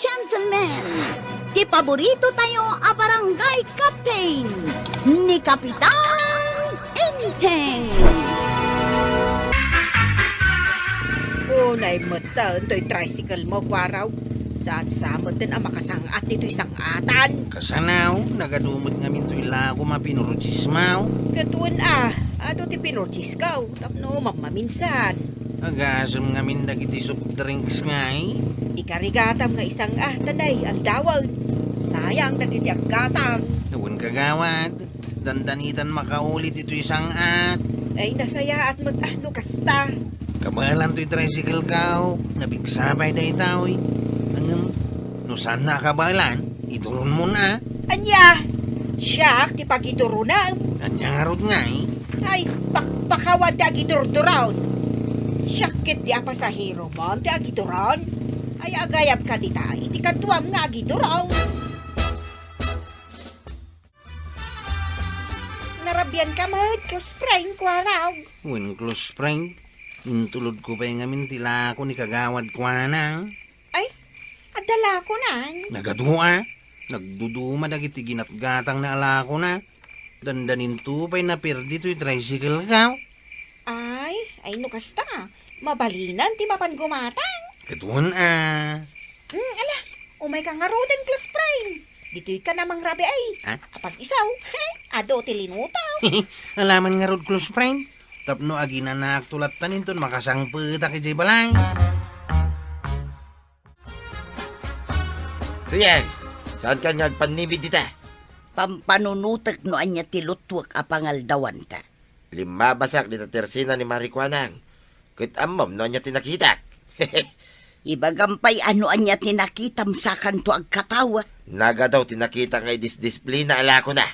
gentlemen, ti paborito tayo a barangay captain ni Kapitan Enteng. Unay matan to'y tricycle mo, kwaraw. Saan samot din ang makasangat nito isang atan. Kasanaw, nagadumot ngamin to ilago mapinurochismaw. Katuan ano ti pinorchis kaw, tapno mamaminsan. Agasam ngamin dagiti soft drinks ngay. Ikarigatam nga isang tanay, ang dawal. Sayang dagiti aggatang. Ewan kagawad, dandanitan makaulit ito isang at. Ay nasaya at mag-ano kasta. Kabalan to'y tricycle kaw, nabigsabay da itaw. No saan nakabalan, ituron mo na. Anya, siya ti pagiturunan. Anya nga ngay. Ay, pakawad ti agidurdurawn. Syakit di pasahero mo, ti agituron. Ay agayap ka dita, iti katuam nga agituraw. Narabyan ka mo, close friend ko araw. When close friend, intulod ko pa yung ngamin tila ako ni kagawad ko anang. Ay, adala ko nan. Nagadua, nagduduma dagiti ginatgatang na ala ko na. Dandanin to pa'y napirdi to'y tricycle ka. Ay, no kasta. Mabalinan, ti mapan gumatang. Katuan Ala, umay ka nga roden, close friend. Dito'y ka namang rabi ay. Ha? Apag isaw, ado ti linutaw. Alaman nga rod close friend. Tapno agina na aktulat tanin ton makasangpeta kay Jay Balay. Tuyang, saan ka nagpanimid dita? Pampanunutek no anya tilutwak a pangaldawan ta. 5 basak dita tersina ni Marikwanang. Kit amam no niya tinakitak. Ibagampay ano anya tinakitam sa kanto ag katawa. Naga daw tinakita ngay disdisplina ala ko na.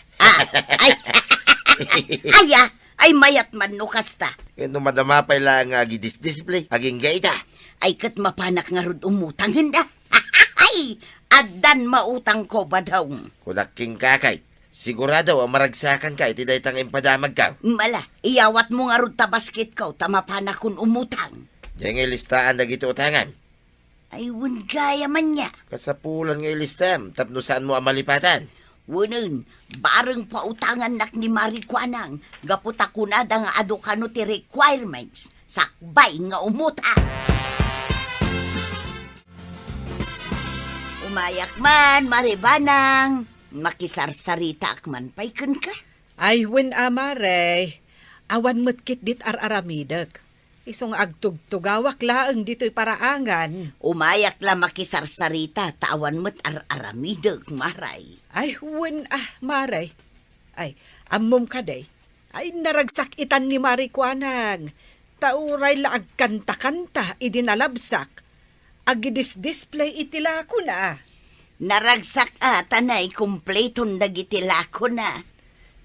Ay mayat man no kasta. Kaya madamapay lang nga gidisdisplay, aging gaita. Ay kat mapanak nga rod umutang hinda. Ay, adan mautang ko ba daw? Kunaking kakay, sigurado ang maragsakan ka, iti daytang impadamag ka. Mala, iyawat mo nga rod ta basket ko, tamapanak kun umutang. Diyan ngay listaan na gito utangan. Ay, wun gaya man niya. Kasapulan ngay listam, tapno saan mo ang malipatan. Wunen, bareng pautangan nak ni Marikwanang, gaputa kunada nga ado kano ti requirements, sakbay nga umutang. Umayak man, Maribanang, makisarsarita akman payken ka. Ay, wen amare. Awan mutkit dit ar-aramidek. Isong agtugtugawak laeng dito'y paraangan. Umayak la makisarsarita, tawan mo't ar-aramideg, maray. Ay, wen maray. Ay, ammom ka day. Ay, naragsak itan ni Marikwanang. Tauray la agkanta-kanta, idinalabsak. Agidis-display itila ko na. Naragsak tanay, kumpleton dagitila ko na.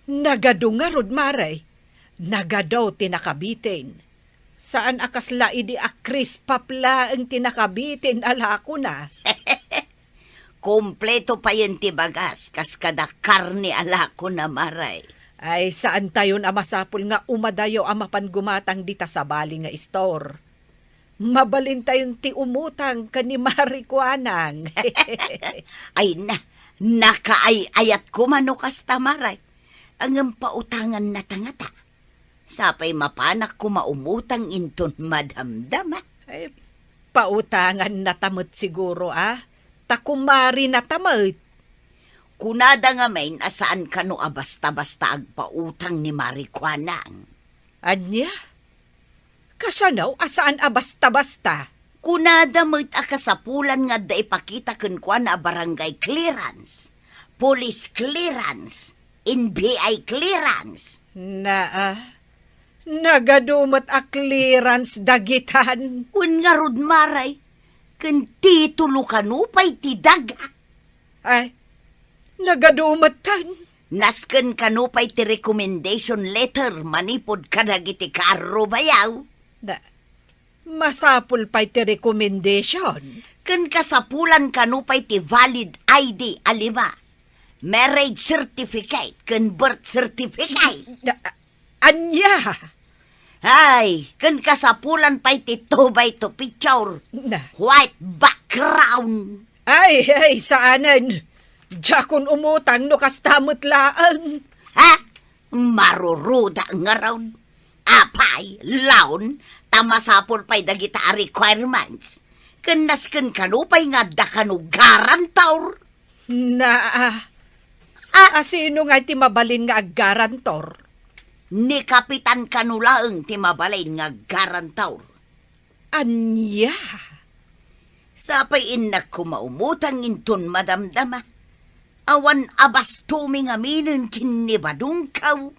Nagadungarod, maray. Nagadaw tinakabitin. Saan akasla idi akris papla ang tinakabitin ala ko na. Kompleto pa yun ti bagas, kas kada karne ala ko na maray. Ay, saan tayon amasapul nga umadayo amapan gumatang dita sa bali nga store. Mabalin tayon ti umutang kani Marikwanang. Ay nakaayat ko mano kasta maray. Ang pautangan na tangata. Sapay mapanak ko maumutang inton madamdama. Ay, pautangan na tamot siguro Takumari na tamot. Kunada nga main asaan ka no basta-basta agpautang ni Marikwanang. Anya? Kasanaw asaan basta-basta? Kunada mo't akasapulan nga da ipakita kun na barangay clearance, police clearance, NBI clearance. Nagadumot a clearance dagitan. Un nga rod maray, kun titulo kanupay ti daga. Ay, nagadumot tan. Nasken kanupay ti recommendation letter manipod kadagiti karo bayaw. Masapul pa'y ti recommendation. Kun kasapulan kanupay ti valid ID alima. Marriage certificate kun birth certificate. Anya? Ay, kun kasapulan pa'y ti 2x2 picture. White background. Ay, saanan? Jakon umutang no kastamot laang. Ha? Maruruda nga raw. Apay, laon, tamasapol pa'y dagita a requirements. Kanaskan kanupay nga da kanugaran taur. Sino nga ti mabalin nga agarantor? Ni Kapitan Kanulaang ti mabalin nga garantaur. Anya? Sapay inak kumaumutang inton madamdama. Awan abas tuming aminin kinibadong kaw.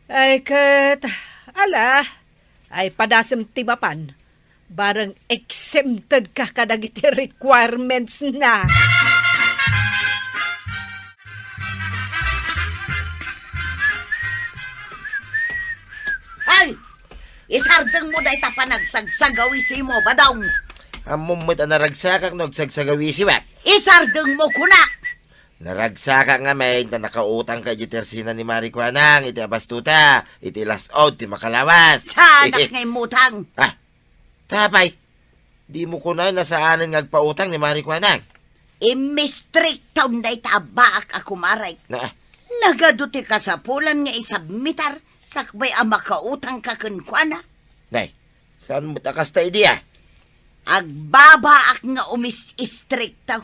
Ay kat, ay padasem ti mapan. Barang exempted ka kadagiti requirements na. Ay! Isardeng mo dahi tapanagsagsaawisi mo, badong! Amom mo't naragsakak no agsagsagawisi ba? Isardeng mo kuna! Naragsaka nga may na nakautang kay Tersina ni Maricuanang, iti abastuta, iti last out, ti makalawas. Sanak ngay mutang! Ah, tapay, di mo kunay na saanan ngagpautang ni Maricuanang. Imistrik taon dahi tabaak ako maray. Na, Nagaduti ka sa pulan nga isabmitar, sakbay ang makautang ka kunkwana. nay, saan mo takas ta idea? Agbabaak nga umis-istrik taw.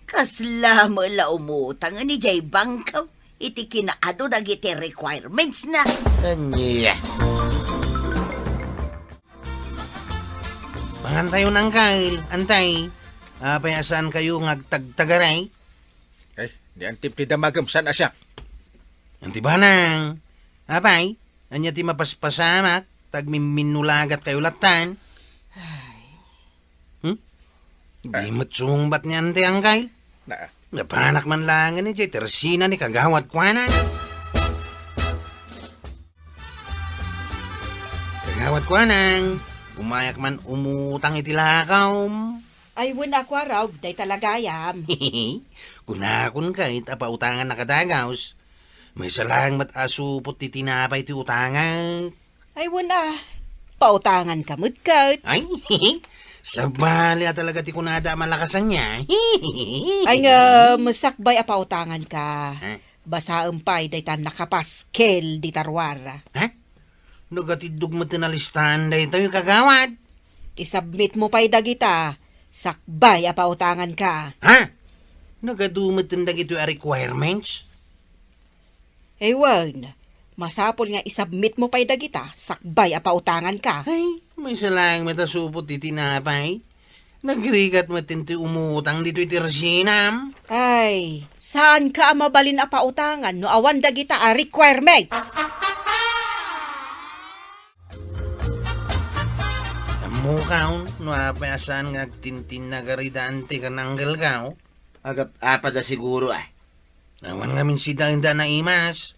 Kasla mo la umutang ni Jay Bangkaw. Iti kinaado dagiti requirements na. Anya. Pangantayo ng kail, antay. Apayasaan kayo ngagtagtagaray. Ay, di antip ti damagam san asyak. Antibanang. Apay, anya ti mapaspasamak, tagmiminulagat kayo latan. Di matsumbat ni ante ang kail. Na, Napanak man lang ni Jay Tersina ni kagawad kwanan. Kagawad kwanan, umayak man umutang itilakaw. Ay, wala ko araw, day talagayam. Kunakon kahit apautangan nakadagaws. May salang matasupot ti tinapay ti utangan. Ay, wala. Pautangan ka mutkat. Ay, sabali talaga ti kunada malakasan niya. Ay nga, masakbay a pautangan ka. Ha? Basta umpay, day tan nakapaskel di tarwara. Ha? Nagatidog mo tinalistan na ito yung kagawad. Isubmit mo pa'y dagita. Sakbay a pautangan ka. Ha? Nagadumot tindag ito yung requirements? Ewan, masapol nga isubmit mo pa'y dagita. Sakbay a pautangan ka. Ay, may salang matasupot ti tinapay. Nagrigat mo tinti umutang dito iti rasinam. Ay, saan ka mabalin a pautangan no awan dagita a requirements? Mukaw, no apayasan nga tintin na garidante ka ng galgaw. Agap apa da siguro ah. Awan ngamin si Danda na imas.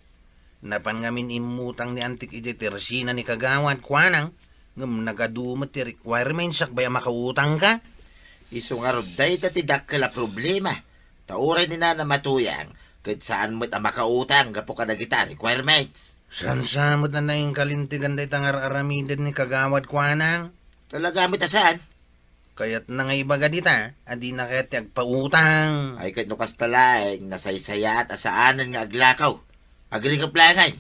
Napan ngamin imutang ni Antik iti Tersina ni kagawad kwanang. Ngam nagadumot ti requirements sakbay makautang ka. Iso nga roday dati dakkel problema. Tauray ni na matuyang, kahit saan mo't makautang gapo ka nagita requirements. San samot na yung kalintigan day tangar aramidin ni kagawad kwanang. Talaga mo saan? Kaya't na nga ibaga dita, adi na kaya't agpautang. Ay kahit nukas talaeng nasaysaya at asaanan nga aglakaw. Agrikap langan.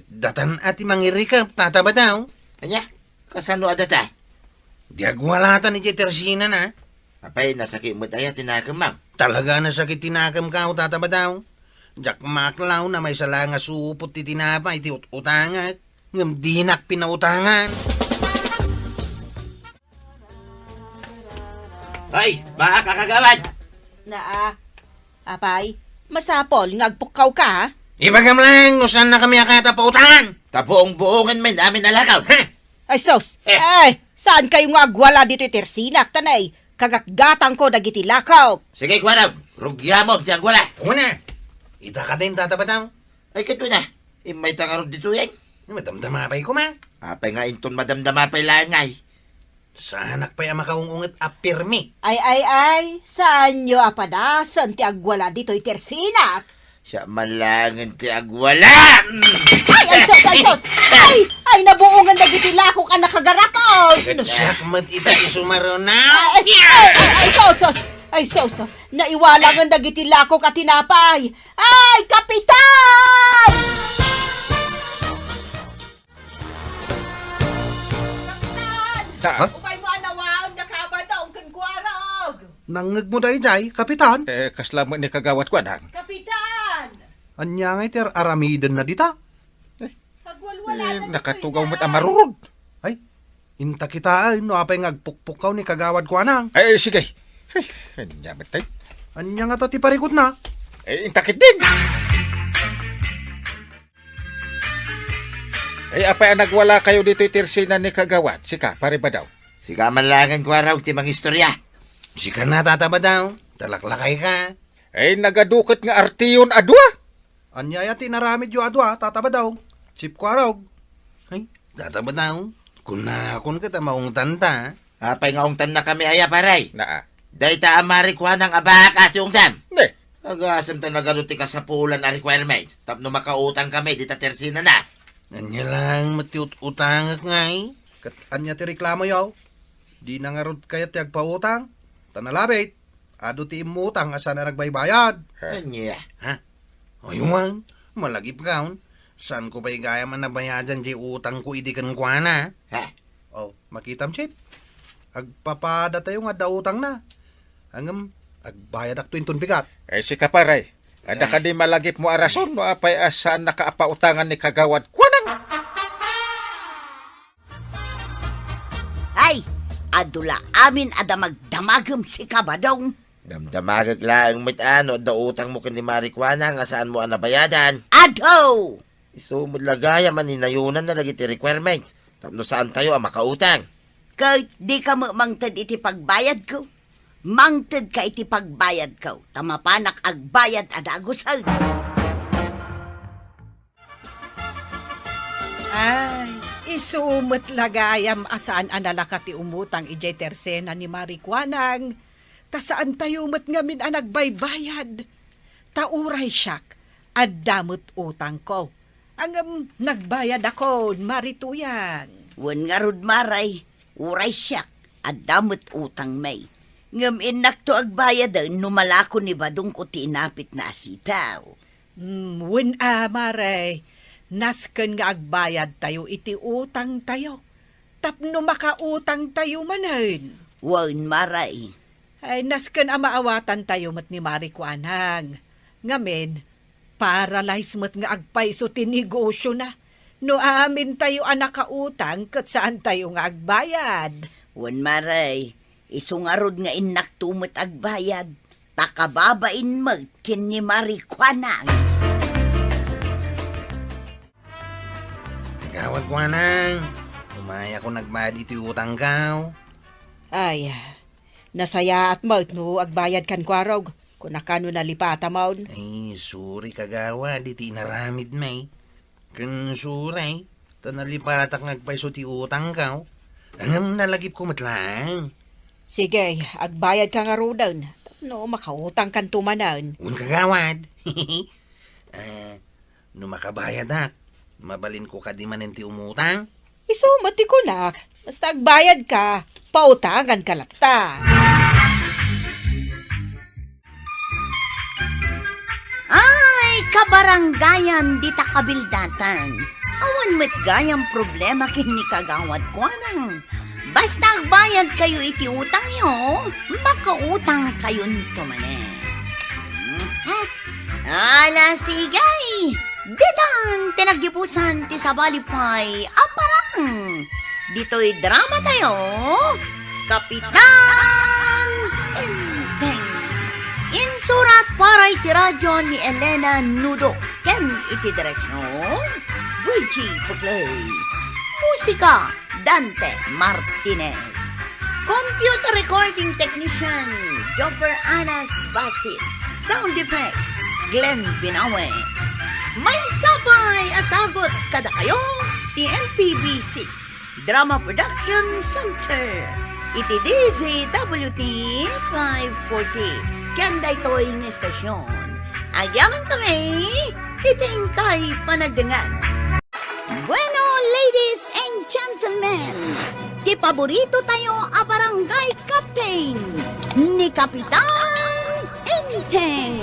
Datan ati mangirikap, tataba daw. Anya, kasano adata? Di agwalatan ni Tersina na. Apay, nasakit mo tayo tinakamaw. Talaga na sakit tinakam ka, tataba daw. Jak maklaw na may salanga supot ti tinapay, ti utangak. Ngam dinak pinautangan. Hoy, baka kakagawad! Apay, masapol nga agpukaw ka ha? Ibagam lang, no saan na kami akata pautangan? Tabuong-buongan man namin nalakaw, ha? Ay, sos! Ay, saan kayo nga agwala dito Tersinak, tanay? Kagakgatang ko dagiti lakaw. Sige, kwaraw, rugyamom, tiyang wala. Una, ita ka din tataba daw. Ay, kato na, imay tangarod dito yan. Madamdamapay ko man. Apay nga inton madamdama pa'y langay. Sanak pa yung makaungungat apirmi. Ay, saan nyo apadasan ti agwala dito Tersinak? Siya malangan ti agwala! Ay, sos! Ay, nabuungan na gitila kung anak kagarapon! Sakmat ita isumaro na. Ay, sos! Ay, so, naiwala nga dagiti lako ka tinapay. Ay, kapitan! Ha? Ukay mo anawang nakabadaong kangkwarog. Nangag mo dahi jay, kapitan. Kasla mo ni kagawad ko, anang. Kapitan! Anya nga iter aramidan na dita. Pagwalwala Nakatugaw mo't amarurod. Ay, inta kita no apay ngagpukpukaw ni kagawad ko anang. Ay, sige. Ay, nyamat tayo. Anya nga to ti parikot na. Intakit din. Apay ang nagwala kayo dito itirsina ni kagawad. Sika, pare ba daw? Siga man langan ko araw ti mga istorya. Sika na tataba daw. Talaklakay ka. Nagadukot nga artiyon adwa. Anya ya tinaramid yo adwa, tataba daw. Chip ko araw. Ay, tataba daw. Kun kita maong tanta. Apay nga ungtan na kami aya paray. Naa. Day ta amari ko ang abak at yung dam. Ne. Agasam ta nagaruti ka sa pulan na requirements. Tapno makautang kami, di ta tersina na. Anya lang matiut-utang ngay. Kat anya ti reklamo yaw. Di na nga rod kaya ti agpautang. Tanalabit. Ado ti imutang asa na nagbaybayad. Anya. Ayun, malagip kaon. Saan ko pa'y gaya man nabayadan di utang ko idikan ko na? Ha? Oh, makitam, Chip. Agpapada tayo nga da utang na. Hanggang agbayad ak tuwintun bigat. Sika pare. Ada ka di malagip mo arason no apay asaan nakaapautangan ni kagawad kwanang. Ay, adula amin ada magdamagam si kabadong. Damdamagag lang mit ano, da utang mo kani Marikwana nga saan mo ang nabayadan. Ado! Isumod lagaya man inayunan na lagi ti requirements. Tapno saan tayo ang makautang. Kahit di ka mangtad iti pagbayad ko, mangtad ka iti pagbayad ko. Tamapanak agbayad adagusan. Ay, isumot lagayam asaan analaka ti umutang ijay tersena ni Marikwanang. Ta saan tayo mat ngamin ang nagbaybayad. Tauray siyak, adamot utang ko. Ang nagbayad ako, marituyan. Wan nga rod maray, uray siyak, adamot utang may. Ngam inak to agbayad numalako ni badong ko tinapit na sitaw. Wen maray, nasken nga agbayad tayo iti utang tayo. Tapno makautang tayo manen. Wan maray. Ay, nasken maawatan tayo mat ni Marikwanang. Ngamin, paralyze mat nga agpaiso tinegosyo na. No amin tayo anakautang kat saan tayo nga agbayad. Wan maray, isungarod nga inak tumot agbayad. Takababain mag kin ni Marikwanang. Kagawad ko anang. Umaya ko nagbayad iti utang kaw. Ay, nasaya at maut no agbayad kan kwarog. Kung nakano nalipata maun. Ay, sorry kagawad, iti naramid may. Kan suray, tanalipatak nagpaiso ti utang kaw. Hanggang nalagip ko matlang. Sige, agbayad ka nga rodan. No, makautang kan tumanan. Un kagawad. No makabayad ak, mabalin ko ka di manin ti umutang. Isumati ko na. Basta agbayad ka, pautangan ka lata. Ay, kabaranggayan di takabildatan. Awan met gayang problema kin ni kagawad ko nang. Basta agbayad kayo iti utang yo, makautang kayo nito manen. Ala sigay, ditan tinagipusan ti sabalipay aparang. Dito'y drama tayo, Kapitan Enteng. Insurat para iti radyo ni Elena Nudo. Ken iti direksyon, Virgie Puglay. Musika, Dante Martinez. Computer recording technician, Jopper Anas Basit. Sound effects, Glenn Binawe. May sabay asagot kada kayo, TNPBC. Drama Production Center. Iti DZWT 540. Kanda ito'y ng estasyon. Agyaman kami, iting kay panagdangan. Bueno, ladies and gentlemen, ti paborito tayo a barangay captain ni ni Kapitan Enteng.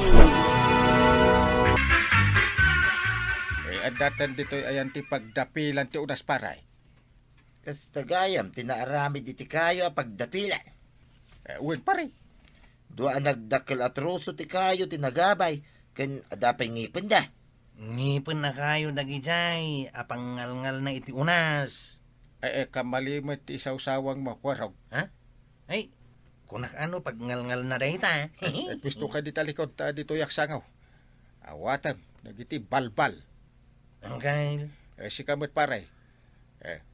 Adatan dito'y ayan ti pagdapilan ti unas paray. Kas tagayam, tinaaramid iti kayo pagdapila. Uwin pare. Dua nagdakkel atroso ti kayo tinagabay. Ken adapay ngipin da. Ngipin na kayo dagijay, apangalngal na iti unas. Kamalimot ti isaw-sawang makwaraw. Ha? Ay, kunak ano pag ngalngal na dayta. Gusto ka di talikod ta dito yaksangaw. Awatam, nagiti balbal. Angkay. Si kamot paray.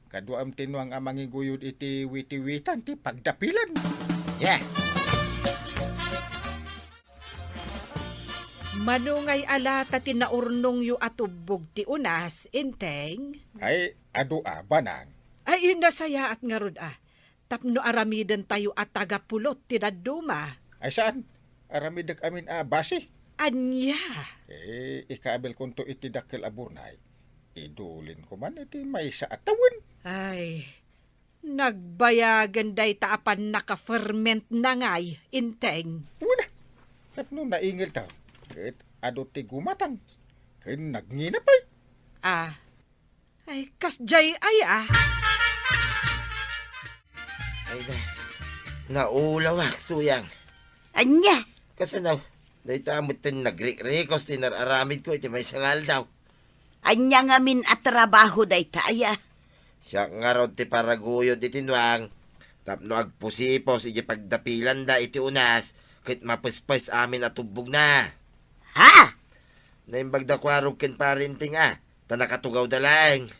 Kaduam tinuang amang iguyod iti witi-witan ti pagdapilan. Yeah. Manungay alata tinaurnong yu atubog ti unas, Enteng. Ay, adua banang. Ay, nasaya at ngarud Tapno aramiden tayo at tagapulot tinaduma. Ay saan? Aramidag amin basi. Anya. Ikaabel kong to iti dakkel aburnay. Idulin ko man iti may sa atawan. Ay, nagbayagan day taapan naka-ferment na ngay, Enteng. Una, tapno naingil tao. Ket ado ti gumatang. Ken nagninapay. Ay, kasjay ay Ay na. Naulawak, suyang. Anya, Kasanaw, dahi tamot tin nagrik-rikos tinararamid ko iti may sangal daw. anya nga min at trabaho day taya. Siya nga raw ti paraguyod iti nuang. Tapno agpusipos iti pagdapilan da iti unas. Kit mapuspos amin atubog na. Ha? Naimbag da kwarog ken parinting tanakatugaw da lang.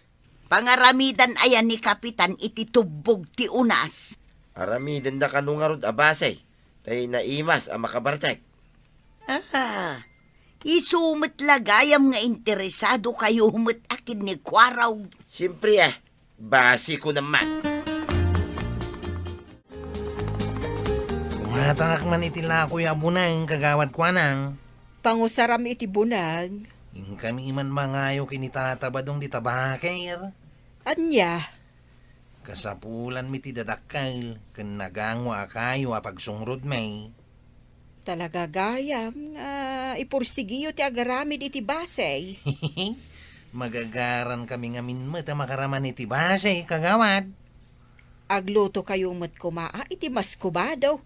Pangaramidan ayan ni Kapitan iti tubog ti unas. Aramiden da kanungarod abasay. Tay naimas ang makabartek. Isumit lagayam nga interesado kayo humit akin ni Kwaraw. Siyempre basi ko naman. Kumatangak man iti lakoy abunang kagawad kwanang. Pangusaram iti bunag. Yung kami iman mangayo kinitatabadong di tabakir. Anya. Kasapulan mi ti dadakkel, ken nagangwa kayo pagsungrod may. Talaga gayam nga ipursigiyo ti agaramid iti basay. Magagaran kami nga minmet makaraman iti base, kagawad. Agluto kayo met kumaa iti mas kubadaw.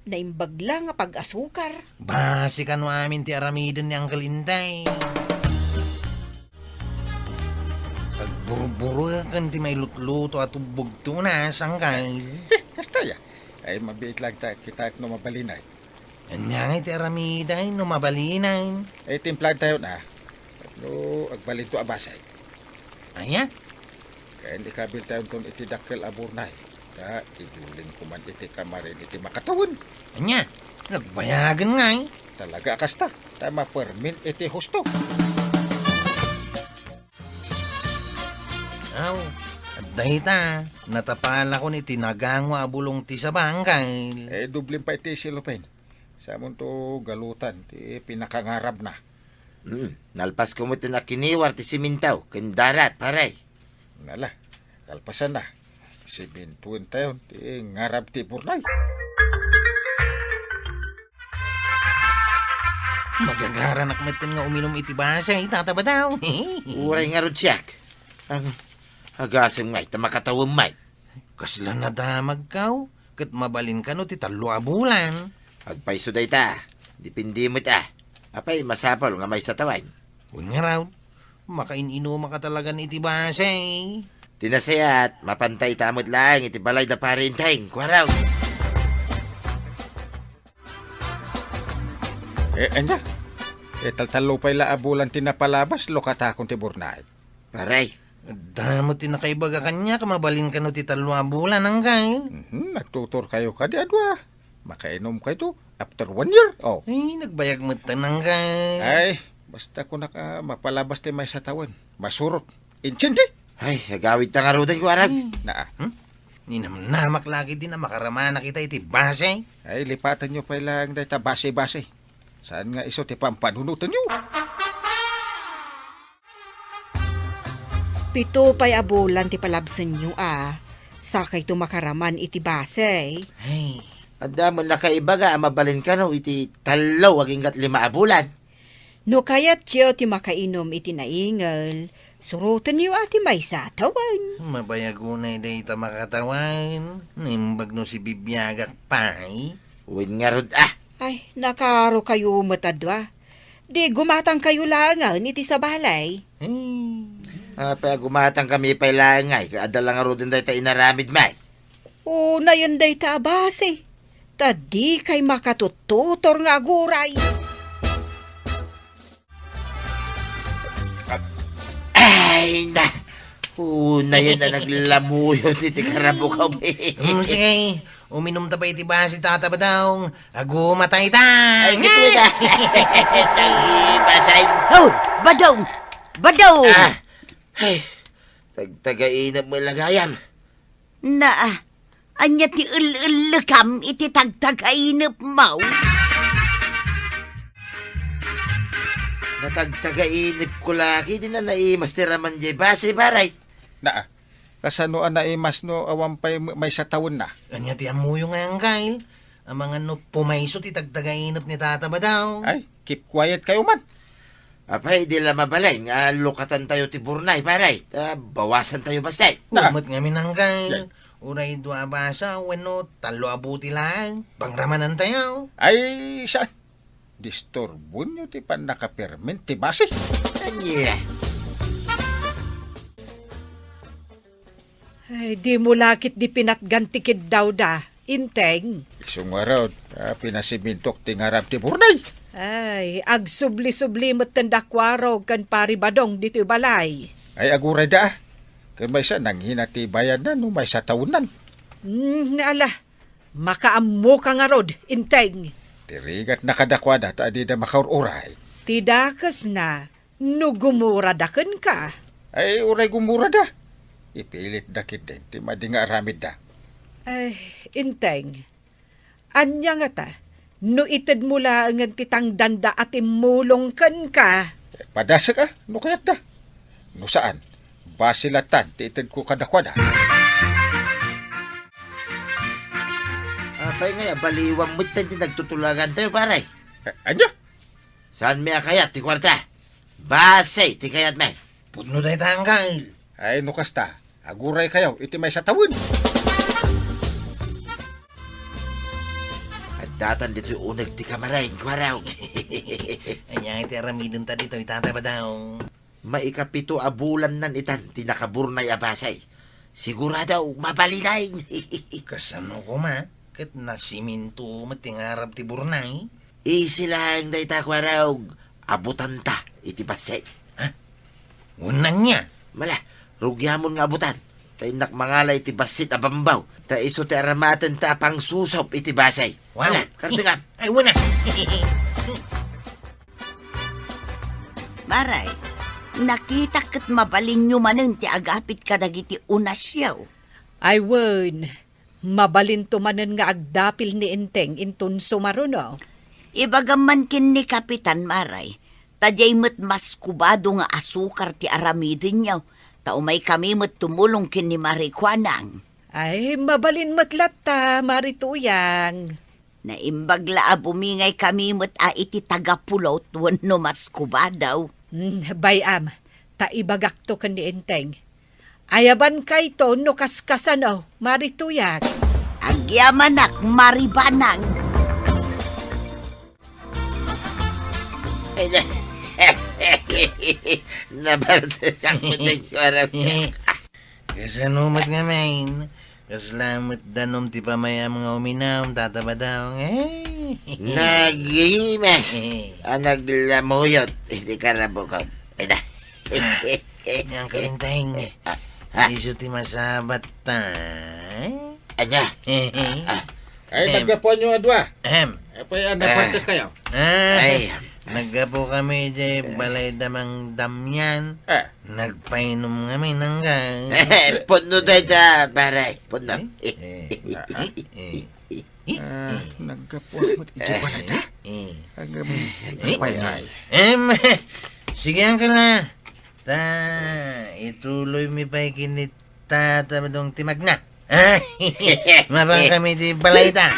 Naimbag lang nga pag-asukar. Base kano amin ti aramiden ni Uncle Intay. Pagburu-buru kan ti may lutluto at ubog tunas, Uncle. Kastaya. Ay mabiit lang kita no mabalinay. Anyang iti aramiday no mabalinay. Ay timplan tayo na. No, agbalin to abasay. Aya? Kaya hindi kabil tayo ton iti dakkel aburnay. Idulin ko man iti kamarin iti makatawin. Anya? Nagbayagan nga eh. Talaga kasta. Tama permin iti husto. Aw, at dahita, natapala ko ni tinagangwa bulong ti sa bangkay. Dublin pa iti silupin. Sa to galutan, ti pinakangarab na. Nalpas ko mo tinakiniwar ti simintaw. Kendarat, paray. Nala, kalpasan na. Si Bintuin tayo, ti ngarab ti burnay. Magagaranak metin nga uminom iti basay, tataba daw. Uray nga rod siyak. Ang agasim ngay, tamakatawang may. Kasla na damag kaw, kat mabalin ka no ti talo a bulan. Agpaiso day ta. Dipindi mo't Apay, masapal nga may satawan. Huwag nga raw, makain-inuma ka talaga ni iti basay. Tinasayat, mapantay tamot lang, iti balay na parintay. Kwaraw. Anya? Taltalupay la abulan tinapalabas, lokatakon ti burnay. Paray. Damo ti nakaibaga kanya, kamabalin ka no ti talo a bulan hanggang. Nagtutor kayo ka di adwa. Makainom kayo to after 1 year. Oh. Ay, nagbayag mo hanggang. Ay, basta ko mapalabas ti may satawan. Masurot. Inchindi. Ay, agawid ta nga rodan ko, Arab. Na. Ninamnamak lagi din na makarama na kita iti basay. Ay, lipatan nyo pa lang dahil ta base-base. Saan nga iso ti pampanunutan nyo? Pito pa'y abulan ti palabsan nyo Sakay tumakaraman iti basay. Ay, Anda mo nakaibaga, mabalin ka no, iti talo, waging gat 5 bulan. No kayat siya ti makainom iti naingal, surutan niyo ati may satawan. Mabayagunay day ta makatawan. Nimbag no si bibiyagak pay. Uwin nga rod, Ay, nakaro kayo matadwa. Di gumatang kayo langan iti sa balay. Paya gumatang kami pa ilangay, kaadala nga rod din tayo inaramid, may. O na yan day ta abase. Tadi kay makatututor nga aguray. Ay, na. Una yun na naglamuyo, titi karabukaw, may. Sige, uminom ta pa iti ba si tata ba daw? Agumatay ta! Ay, kituwi ka. Basay. Oh, badaw! Badaw! Ay, tagtagainap mo lagayam. Na, anya ti ul-ulukam iti tagtagainap mau. Natagtagainip ko laki, di na naimas ti raman jay base, baray. Na, kasano na imas no awampay may sa taon na. Anya ti amuyo nga ang kail. Ang mga no pumayso ti tagtagainap ni tata ba daw? Ay, keep quiet kayo man. Apay, di la mabalay, nga lukatan tayo ti Burnay, baray. Bawasan tayo basay. Umot nga minangkay. Uray dua basa, wano, talo abuti lang. Pangramanan tayo. Ay, saan? Disturbo nyo ti pan nakaperment ti base. Anya. Ay, di mo lakit di pinatgantikid daw da. Inteng. Isungaraw, pinasimintok ti ngarap ti Burnay. Ay, agsubli-subli mo't tendakwaraw kan paribadong dito balay. Ay, aguray da. Kung may sa nanghina ti bayad na no may sa taonan. Naala, makaammo ka nga rod, inteng. Tirigat nakadakwada ta di da makaururay. Tidakas na, no gumuradakan ka. Ay, uray gumura da. Ipilit dakit din, ti madinga aramid da. Ay, inteng. Anya nga ta, no itid mula ang titang danda at imulong kan ka. Padasa ka, no kayat da. No saan? Basilatan, ti itid ko kadakwada. Apay nga, baliwang mo tayo nagtutulagan tayo, baray. Anya? Saan may kayat, ti kwarta? Basay, ti kayat, may. Pudno tayo tangkay. Ay, no kasta. Aguray kayo, iti may sa tawon. At datan dito yung unag ti kamarain, kwaraw. Anya iti aramidon ta dito, itata ba daw? Maikapito abulan nan itan, tinakaburnay abasay. Sigurado, mabalinay. Kasano ko ma? Kat nasiminto matingarap ti Burnay. Isilang day ta, kwaraw. Abutan ta, iti basay. Unang niya. Mala, rugyamon nga abutan. Tayo nakmangalay iti basit abambaw. Ta iso ti aramatan ta pang susop iti basay. Wow. Mala, kartingam. Ay, wala. Maray, nakita kat mabalin nyo manen ti agapit kadagiti unasyaw. Ay, wen. Mabalin tumanen nga agdapil ni inteng intun sumaruno. Ibagaman kin ni Kapitan Maray, tadyay met mas kubado nga asukar ti aramidin niyaw. Taumay kami met tumulong kin ni Marikwanang. Ay, mabalin matlat ta, marituyang. Naimbagla bumingay kami met a iti tagapulot wano mas kubadaw. Bayam, taibagak to kan ni inteng. Ayaban kay to no kaskasano, marituyang. Agyamanak maribanang. Nabartang mo tayo, kwaraw. Kasanumat nga main. Kaslamat danom ti pamaya mga uminaw, tata ba daw? Nagimas. Naglamuyot, hindi ka nabukaw. Ay na. Yang kalinteng. Iso ti masabat ta. Anya. Ay, nagkapuan nyo adwa. Ahem. Ay, pa yan, naparte kayo. Ay. Naggapo kami di balay damang damyan. Nagpainom kami ng gang. Puno tayo ta, baray. Puno. Nagkapuan mo iti balay na. Agam, Sige ang kala. Ituloy mi pa ikinita tamadong timag na. Mabang kami di balayta.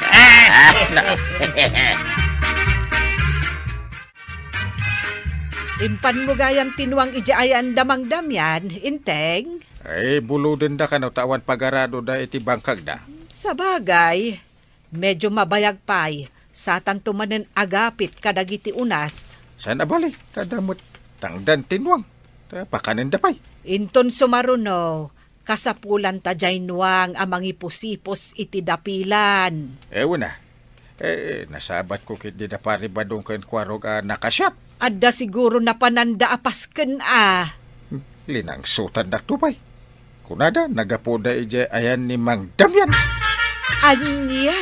Impan mo gayam tinuang ijaayan damang damyan, inteng. Ay, buludin da ka no, tawan pagarado da iti bangkag da. Sa bagay, medyo mabayag pay sa tantumanen agapit kadagiti unas. Sana bali, tadamot tangdan tinwang. Pakanin da pay. Inton sumaruno, kasapulan tajay nuang amang ipusipos iti dapilan. Ewan na. Nasabat ko kit di da pari badong ken kwarog nakasyat. Adda siguro na pananda apasken Linang sutan da tupay. Kunada, nagapoda ije ayan ni Mang Damyan. Anya,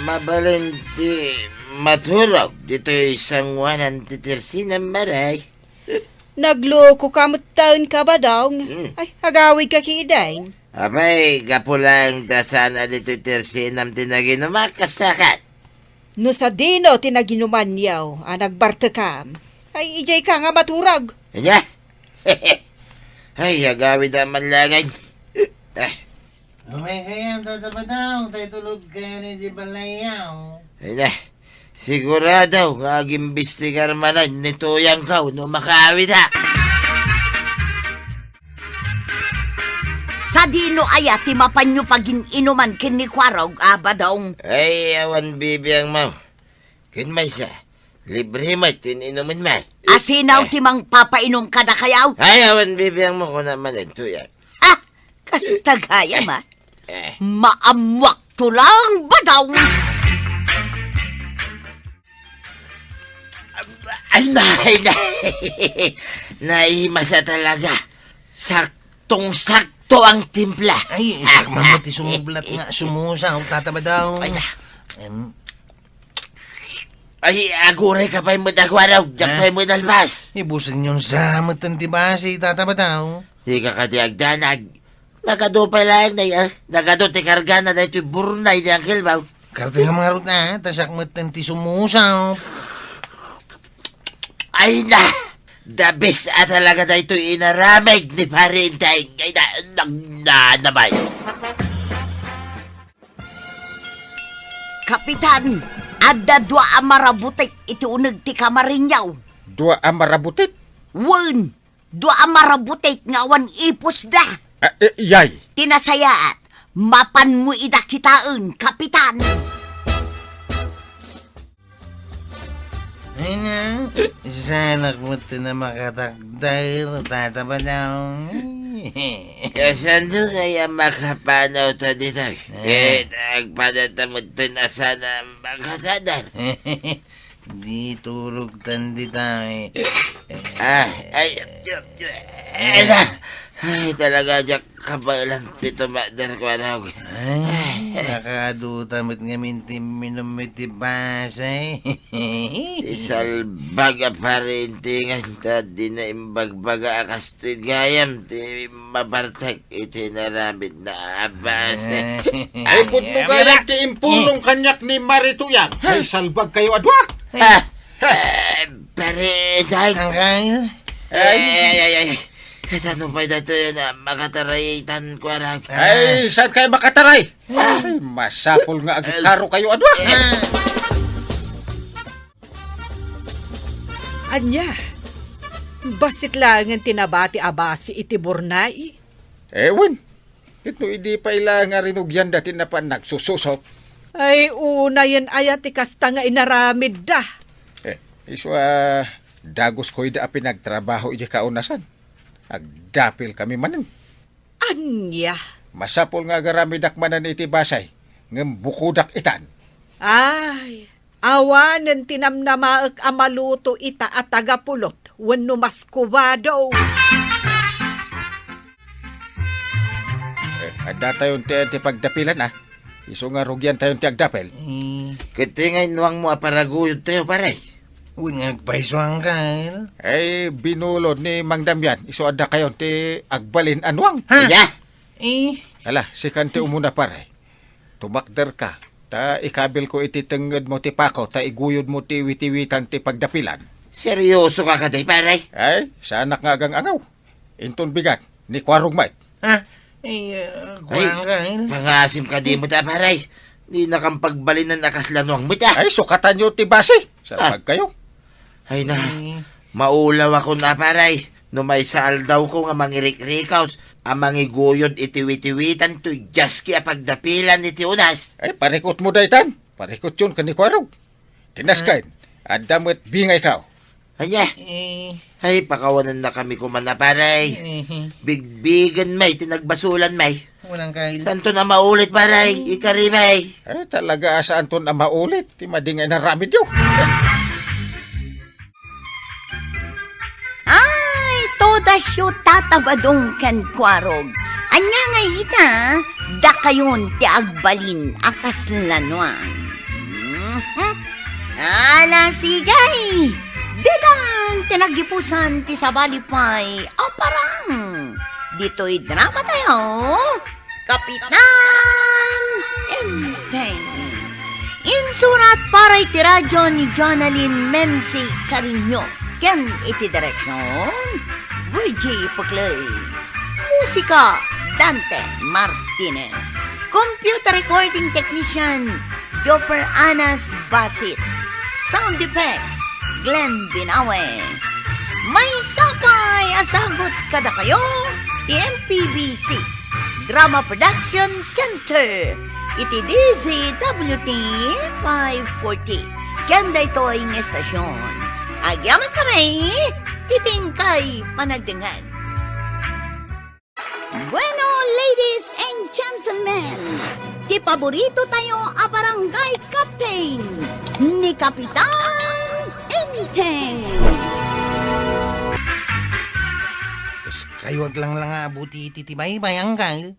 Mabalenti maturog dito isang wanan titirsin ng maray. Nagloko kamot taon ka ba daw? Ay, agawid ka kidain. Abay, gapulang dasana dito titirsin ng tinaginumakas takat. No sa dino tinaginuman yaw, nagbarte ka. Ay, ijay ka nga maturag. Kanya? Ay, agawid ang manlangay. Umay kayang tatabadaw, tayo tulog kayo ni di balayaw. Ay na, sigurado nga agimbistigar manan nito yang kau no makawid ha. Sa dino aya ti mapanyo pagin inuman ken ni Kwarog abadong. Ay, awan bibiyang mau. Kinmay sa, libre mo tininumin may. Asinaw ti mang papainom kada kayaw. Ay, awan bibiyang mo ko naman ito yan. Kastagaya ma. Maamwak tulang badong. Ay, naimasa talaga. Saktong-sakto ang timpla. Ay, isak mamuti sumublat nga, sumusa, tatabadaw. Ay, aguray ka pa'y mo dakwaraw, dak pa'y mo dalbas. Ibusan yung samot ang tibasi, tatabadaw. Di ka katiagdanag. Nagado pa lang na yan. Nagado ti karga na ito'y burnay ng kilbaw. Karte nga mga ruta, tasak matan ti sumusa. Ay na! The best talaga na ito'y inaramig ni Parintay. Ay nabay. Kapitan, adda dua amarabutik iti uneg ti kamarinyaw. Dua amarabutit. Wen, dua amarabutik nga awan ipos da. Yay. Tinasayaat, mapan mo ida kitaan, kapitan. Ay na, sana kumata na makatakdayr, tatabadaw. Kasando kaya makapanaw ta dito. Nagpanatamod to na sana makatadal. Di tulog tandi tayo. Ay, talaga dyan kabalan dito madar ko na ako. Ay, nakadutamit nga minti minumiti basay. Isalbaga pa rin tingan ta di na imbagbaga akas gayam ti mabartak itinaramid na abas. Ay, put mo gaya ti impulong kanyak ni Marituyan. Ay, salbag kayo adwa. Pare, dahil... Ang kail? Ay. Kasano pa dito yan na makataraitan ko arang. Ay, saan kayo makataray? Ay, masapol nga agkaro kayo adwa. anya. Basit lang ang tinabati abasi iti Burnay. Ewan, ito hindi pa ilang nga rinugyan dati na pa nagsususok. Ay, una yan ayat ikasta nga inaramid da. Iswa, dagos ko ida pinagtrabaho iti kaunasan. Agdapil kami manin. Anya. Masapol nga garamidak manan iti basay. Ngem bukudak itan. Ay, awanen tinamnamaak amaluto ita at tagapulot. Wano mas kubado. Ada tayon ti pagdapilan Iso nga rugyan tayon ti agdapil. Katingay nuang mo aparaguyod tayo pare. Uy, nagpaiso ang kail. Ay, binulod ni Mang Damian. Iso ada kayon ti agbalin anwang. Ha? Ya? Ala, si kanti umuna pare. Tumakder ka. Ta ikabil ko iti tenged mo ti pako. Ta iguyod mo ti witi-witan ti pagdapilan. Seryoso ka kaday pare? Ay, sa anak nga agang angaw. Inton bigat. ni Kwarog Mike. Ha? Kuwang Kyle. Pangasim ka di mo ta, paray. Di nakampagbalinan na kaslanwang mo ta. Ay, sukatan nyo ti base. Sarapag kayo. Ay na, maulaw ako na, paray. No may saal daw ko nga mangirik-rikaws, ang mangiguyod itiwitiwitan to jaski a pagdapilan iti unas. Ay, parikot mo daytan. Parikot yun ka ni Kwarog. Tinaskain. At damot bingay ka. Anya, ay pakawanan na kami kumana, paray. Bigbigan may, tinagbasulan may. Walang Kyle. Santo na maulit, paray. Ikari may. Ay, talaga saan to na maulit. Ti madingay na ramid yun. Ay, todas yu tatabadong kan kwarog. Anya nga ita, da kayon ti agbalin akas lanwang. Ala sigay, didan tinagipusan ti sabalipay, aparang. Dito'y drama tayo, Kapitan Enteng. Insurat para iti radyo ni Jonalyn Menzi Carino. Ken iti direksyon, Virgie Paclay. Musika, Dante Martinez. Computer recording technician, Jopper Anas Basit. Sound effects, Glenn Binawe. May sapay asagot kada kayo, MPBC Drama Production Center. Iti DZWT 540. Kanda ito ang estasyon. Agyaman kami, titingkay panagdingan. Bueno, ladies and gentlemen, ti paborito tayo a barangay captain ni Kapitan Enteng. Kas kayo lang abuti titibay-bay ang Kyle.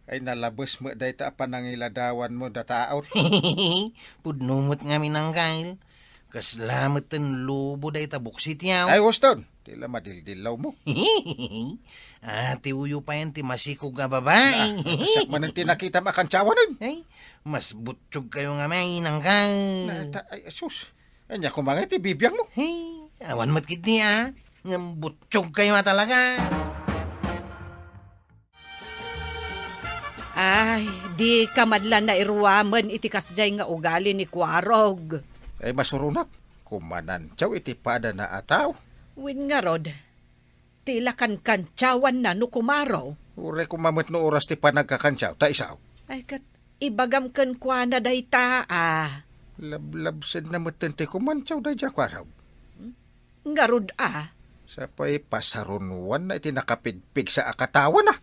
Ay nalabos mo dayta panangiladawan mo dataot. Pudnumot ngamin ang Kyle. Kaslamat ang lubo day tabuksit yaw. Ay, Wuston. Tila madildilaw mo. Ati uyo pa yan ti masikog nga babae. Kasak man ang tinakita makantsawanan. Ay, mas butsyog kayo nga may nang Kyle. Ay, sus. Anya kumangay ti bibiyang mo. Hey, awan mat kiti Nga butsyog kayo talaga. Ay, di ka madlan na iruwaman iti kasjay nga ugali ni Kwarog. Ay masurunak. Kumanan. Tiyaw iti pada na ataw. Win nga rod, tila kan kantsawan na no kumaraw. Ure kumamit no oras ti panagkakantsaw. Ta isaw. Ay kat, ibagam kan kwa na day ta Lablabsid na matente kumantsaw da dya kwaraw. Nga rod Sa pa'y pasarunuan na iti nakapigpig sa akatawan na.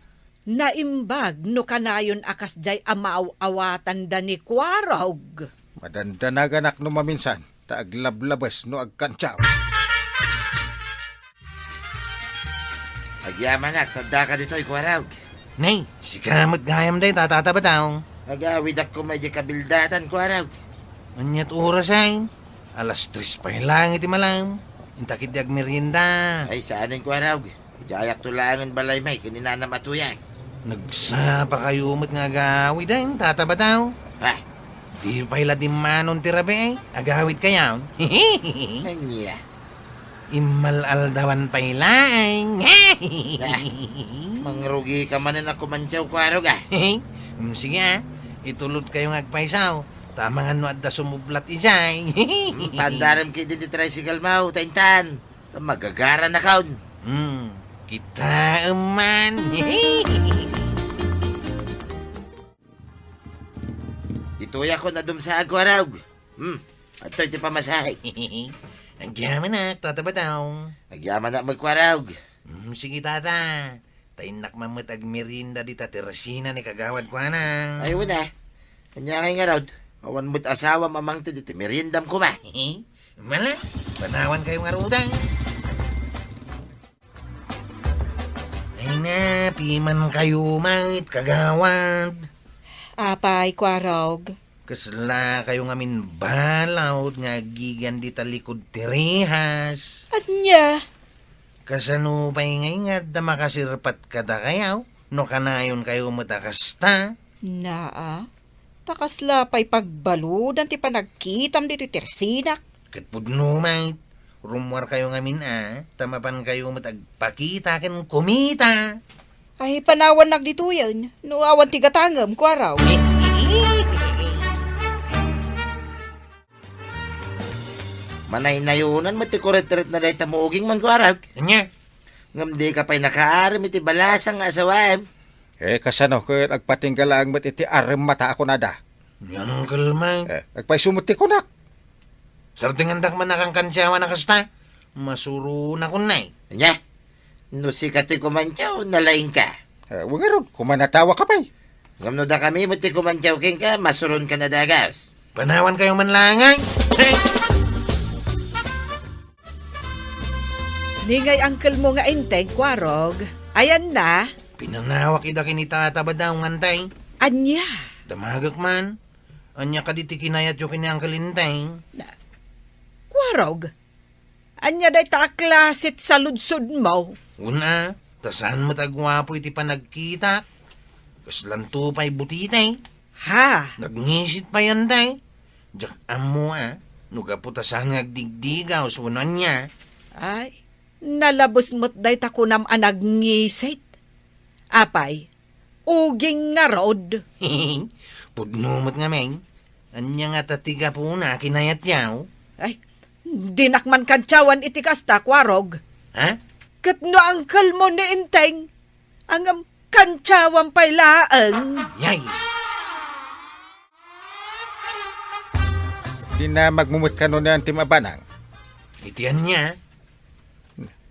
naimbag no kanayon akas jay amaaw-awatan da ni Kwarog. Madandanagan no maminsan. Ta aglablabas no agkantsaw. Agyaman nak, tanda ka dito, Kwarog. Nay, si kamot gayam day tatataba Agawid ako may di kabildatan, Kwarog. Anyat oras ay. Alas 3 pa lang iti malam. Intakit di agmerienda. Ay, saan ang Kwarog? Jayak tulangan balay may, kuninana matuyang. Nagsapa kayo umat nga agawid ay. Tataba Ha? Di pa ila di manon tirabe ay. Agawid kayaw. Anya. Imalaldawan pa ila ay. Mangrugi ka man na kumantsaw, Kwarog Sige itulot kayong agpaisaw. Tamangan no at da sumublat isay. Pandaram kayo din di tricycle mau, taintan. Magagara na kaon. Kita eman. Ituya ko na dumsa, Kwarog. Ato iti pamasahe. Ang yaman na, tataba daw. Agyaman na mag-Kwarog. Sige tata. Tainak mamut ag merinda di tatirasina ni kagawad ko anang. Ay, wala. Kanya kay nga raw. Awan mo't asawa mamang ti diti. Merindam ko ma. Mala, panawan kayong arudang. Ay na, piman kayo mait kagawad. Apay, Kwarog. Kasla kayo ngamin balaw nga gigan di talikod tirihas. At niya, Kasano pa'y ngay nga da makasirpat kada kayaw? No kanayon kayo matakasta? naa, takasla pa'y pagbaludan ti panagkitam dito tersinak. Katpudno mait, rumwar kayo ngamin tamapan kayo matagpakita ken kumita. Ay, panawan dito yan. No awan ti gatangam, kwaraw. Manay na yunan, mati kuret-ret na dahil tamuuging man ko arag. Anya? Ngam di ka pa'y nakaaram iti balasang asawam. Kasano ko agpatinggala ang iti aram mata ako nada. Yang kalmay. Agpaisumuti ko nak. Sartingan dak man nakangkansyawa na kasta. Masuro na kunay. Anya, no si kati kumantyaw, nalaing ka. Huwag nga ron, kumanatawa ka pa'y. Ngam no da kami, mati kumantyaw king ka, masuron ka na dagas. Panawan kayo manlangay. Ningay angkel mo nga inteng, kwarog. Ayan na. Pinanawak ida kinitata ba daw ngantay? Anya. Damagak man. Anya ka diti kinayat yung kiniangkalintay. Kwarog. Anya day ta klasit sa ludsod mo. Una, tasan mo tagwapo iti panagkita. Kaslanto pa'y butitay. Ha? Nagngisit pa yan tay. Diyak amo nugaputasan ngagdigdigaw sunan niya. Ay, nalabos mo't day ta kunam anagnisit. Apay, uging nga rod. Pudnumot nga meng. Anya nga tatiga po na kinayat yaw. Ay, dinakman kantsawan iti kasta, kwarog. Ha? Kat no angkel mo ni inteng, ang kantsawan pa'y laang. Yay! Di na magmumut ka nun na timabanang. Itian niya.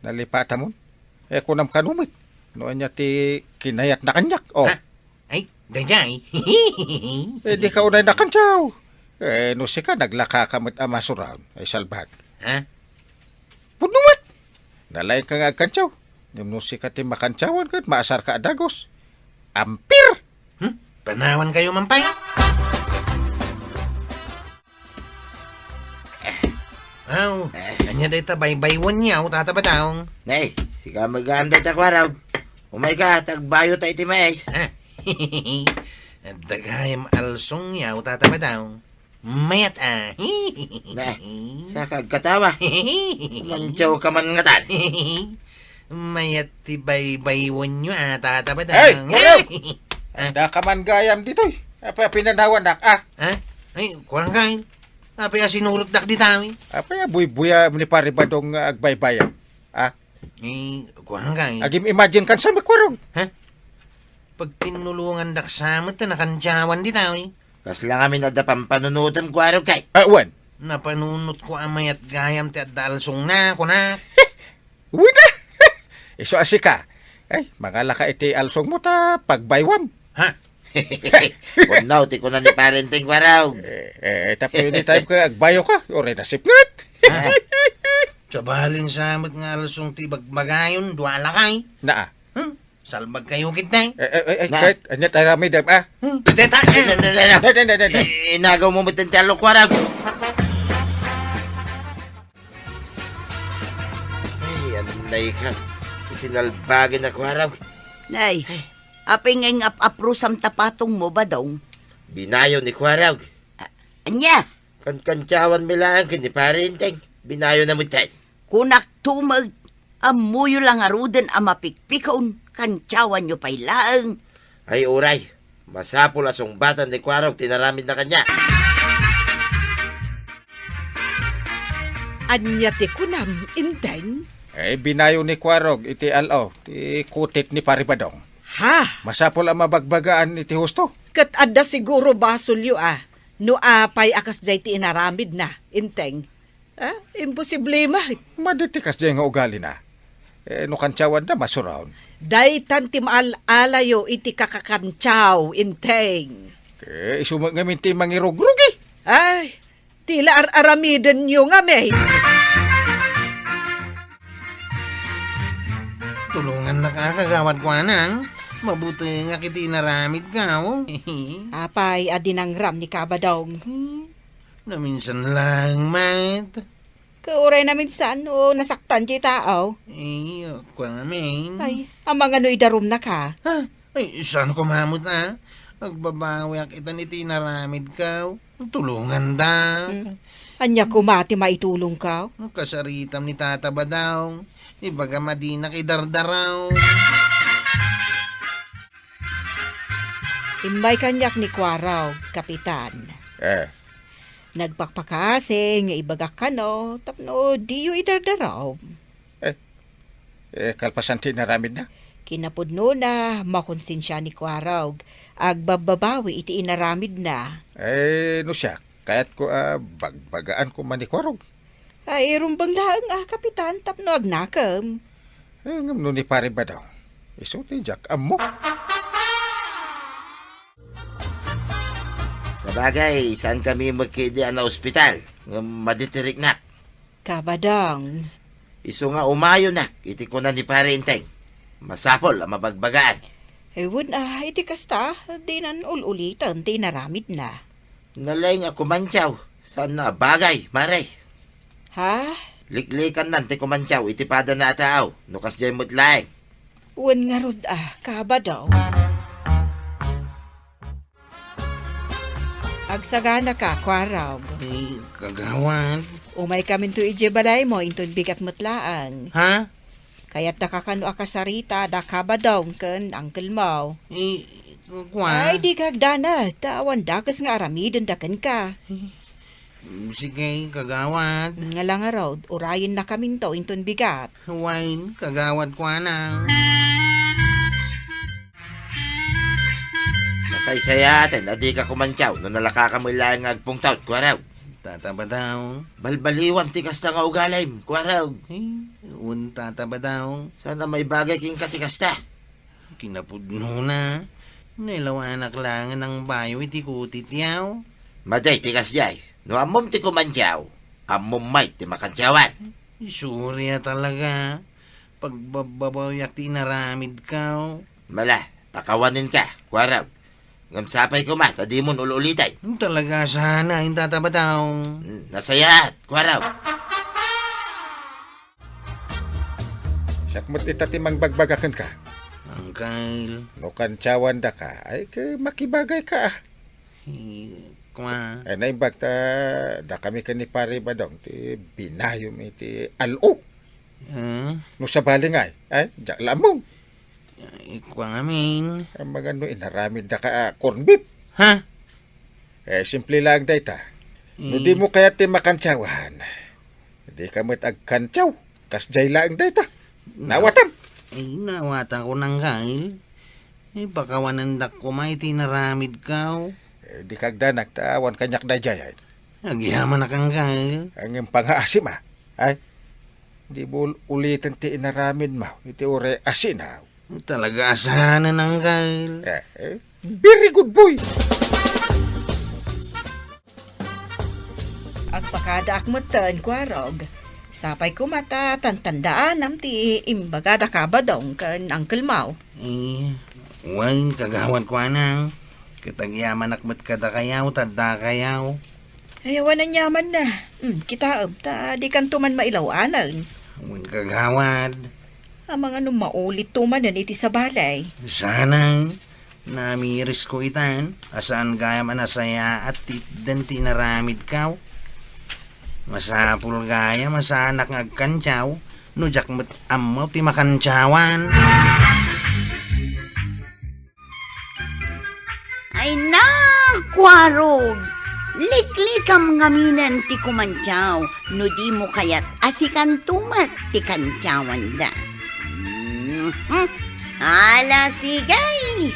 Nalipata mo. Kunam kanumit. Noon niya ti kinayat na kanyak. Oh. Ha? Ay, dayay. Di ka unay na kantsaw. No si ka naglaka kamot amasuraw. Ay salbag. Ha? Punumat. Nalain ka nga kantsaw. No si ka ti makantsawan ka. Maasar ka adagos. Ampir. Panawan kayo mampay. Aw, anya day ta baybaywan niya, tatabataw. Nay, sika mag-aamday ta kwarog. Umay ka, tagbayo ta iti mais. Ha? At dagayam alsong niya, tatabataw. Mayat Na, sa kagkatawa. Mantyaw ka man ngatan. Mayat ti baybaywan niyo, tatabataw. Hey, kwarog! Da ka man gayam dito. Apa pinanawan nak Ha? Ay, kuwang kay. Apa ya sinurot dak di tawi? Apa ya buya ni paribadong agbaybayan. Eh, kuwang kay. Agim imagine kan sa makwarog. Ha? Pag tinulungan dak samot na nakantyawan di tawi. Kas lang kami nadapang panunutan kwarog kay. Wan. Napanunot ko amayat gayam ti at dalsong na ko na. Wala. Iso asika. Ay, mangala ka iti alsong mo ta pagbaywam. Ha? Unaw, ti ko na ni parenting kwarog. Tapi ini time ka agbayo ka. Ore na sipngat. Sabalin samot nga alsong ti bagbagayon, duwala kay. Naa. Salbag kayo kitay. Kahit anyat arami dam Teta, Inagaw mo matintalo kwarog. Ay, anday ka. Sinalbagin na kwarog. Nay, apay ngay aprusam tapatong mo ba daw? Binayo ni kwarog. Anya, Kantsawan milaan kini parenting. Binayo na mo tayo. kunak tumag, amuyo lang aruden amapikpikaon, kantsawan nyo pa'y laang. Ay, uray. Masapul asong batan ni kwarog, tinaramid na kanya. Anya ti kunam inteng. binayo ni Kwarog iti alaw. Ti kutit ni paribadong. Ha? Masapol ang mabagbagaan iti husto. Kat adda siguro basulyo No apay akas jay ti inaramid na, inteng. Imposible mah. Maditikas dyan nga ugali na. No kantsawan na masurawn. Day tantim alayo iti kakakantsaw, inteng. Isumag ngamin ti mangirugrugi. Ay, tila aramiden nyo nga, may. tulungan na kakagawad ko anang. Mabuti nga kiti naramid ka, oh. Apay, adinang ram ni Kabadong. Na minsan lang, mate. Kauray namin saan o nasaktan di tao. Eh, ako namin. Ay, ang mga no idarum na ka. Ha? Ay, saan ko mamut, ha? Magbabawi ang kita ni tinaramid ka. Tulungan da. Anya kumati maitulong ka. Kasaritam ni tata ba daw? Ibaga madina kay dardaraw. Imay kanyak ni Kwaraw, kapitan. Nagpakpakase nga ibagak ka no, tapno diyo idardaraw. Kalpasan tinaramid na. Kinapudno na makonsensya ni Kwaraw, agbababawi iti inaramid na. No siya, kaya't ko bagbagaan ko manikwarog. Ay, rumbang laang kapitan, tapno agnakam. Ngam no ni pare ba daw? Isulti jak amo. Sa bagay, saan kami magkidian na ospital? Nga maditirik na. Kabadang. Iso nga umayo na, iti ko na ni pare Inteng. Masapol ang mabagbagaan. Ewan iti kasta, di nan ululitan, di naramid na. Nalay nga kumantyaw. Saan na bagay, maray. Ha? Liklikan nan ti kumantyaw, iti pada na ataaw. Nukas jay mutlaeng. Wan nga rod kabadaw. Agsagana ka, Kwaraw. Ay, kagawad. Umay kamin to ije balay mo, inton bigat mutlaang. Ha? Kaya't nakakano akasarita, dakabadaw ken angkel mo. Eh, Ay, di kagdana, tawan dakas nga aramidon dakan ka. sige, kagawad. Nga lang nga raw, urayin na kamin to, inton bigat. Wine, kagawad ko anang. Nasaysaya atin, adi ka kumantyaw. No nalaka ka mo ilang agpungtaw, kwaraw. Tataba daw. Balbaliwan ti kasta nga ugalay, kwaraw. Eh, tataba daw. Sana may bagay king katikasta. Kinapudno na. Nailaw anak lang ng bayo iti kutit yaw. Maday ti kasjay. No amom ti kumantyaw. Amom may ti makantyawan. Surya talaga. Pagbababayak ti naramid ka. Mala, pakawanin ka, kwaraw. Ngamsapay ko mat, adi mon ululitay. Talaga sana, yung tataba daw. Nasayat, kwaraw. Sakmot itatimang bagbagakan ka. Angkal. No kantsawan da ka, ay makibagay ka. Kwa. Ay naimbag da kami ka ni pare ba daw, ti binayom iti alo. No sa baling ay jak lamong. Kwa ngamin. Ang mga no, inaramid da ka corn beef. Ha? Simple lang da ita. No di mo kaya ti makantsawan. Di ka mo't agkantsaw. Kas jay lang da ita. Nawatam. Nawata ko ng kail. Pakawanan dak ko may tinaramid ka. Di kagdanak tawan kanyak da jay. Agyaman na kang kail. Ang pang-aasim ay di mo ulitin ti inaramid mo. Iti ure asin Talaga sana ng kail. Very good boy. Agpakadak mo tan, Kwarog. Sapay ko mata, tantandaan am ti imbaga da kabadong ken angkel mo. Wine, kagawad ko anang. Kitagyaman akmat kada kayaw, tadda kayaw. Ayawan na nyaman na. Kita ta di kan tuman mailawanan. Wine, kagawad. Ang mga maulit tumanan iti sa balay. Sana, namiris ko itan. Asaan gayam anasaya at titdan tinaramid kaw. Masapul gaya, masanak ngagkantsaw. No jak mat amaw ti makantsawan. Ay na, Kwarog! Liklikam ngaminan ti kumantsaw, no di mo kayat asikan tumat ti kantsawan da. Ala sigay!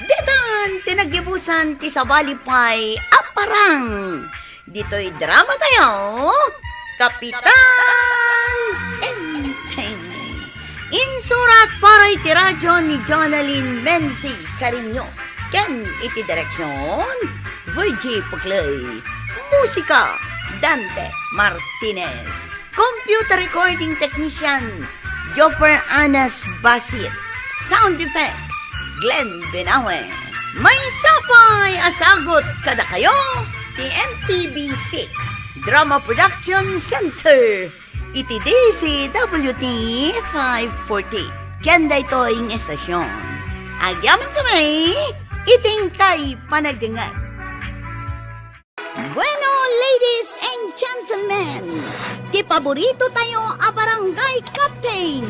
Detan, tinagibusan ti sabalipay aparang. Dito'y drama tayo, Kapitan Enteng. Insurat para iti radyo ni Jonalyn Menzi Carino. Ken iti direksyon, Virgie Puclay. Musika, Dante Martinez. Computer recording technician, Jopper Anas Basit. Sound effects, Glenn Benawe. May sapay asagot kada kayo, ti MPBC Drama Production Center. Iti DCWT 540. Kenda ito yung estasyon. Agyaman kami, iting kay panagdangan. Bueno, ladies and gentlemen, ti paborito tayo a barangay captain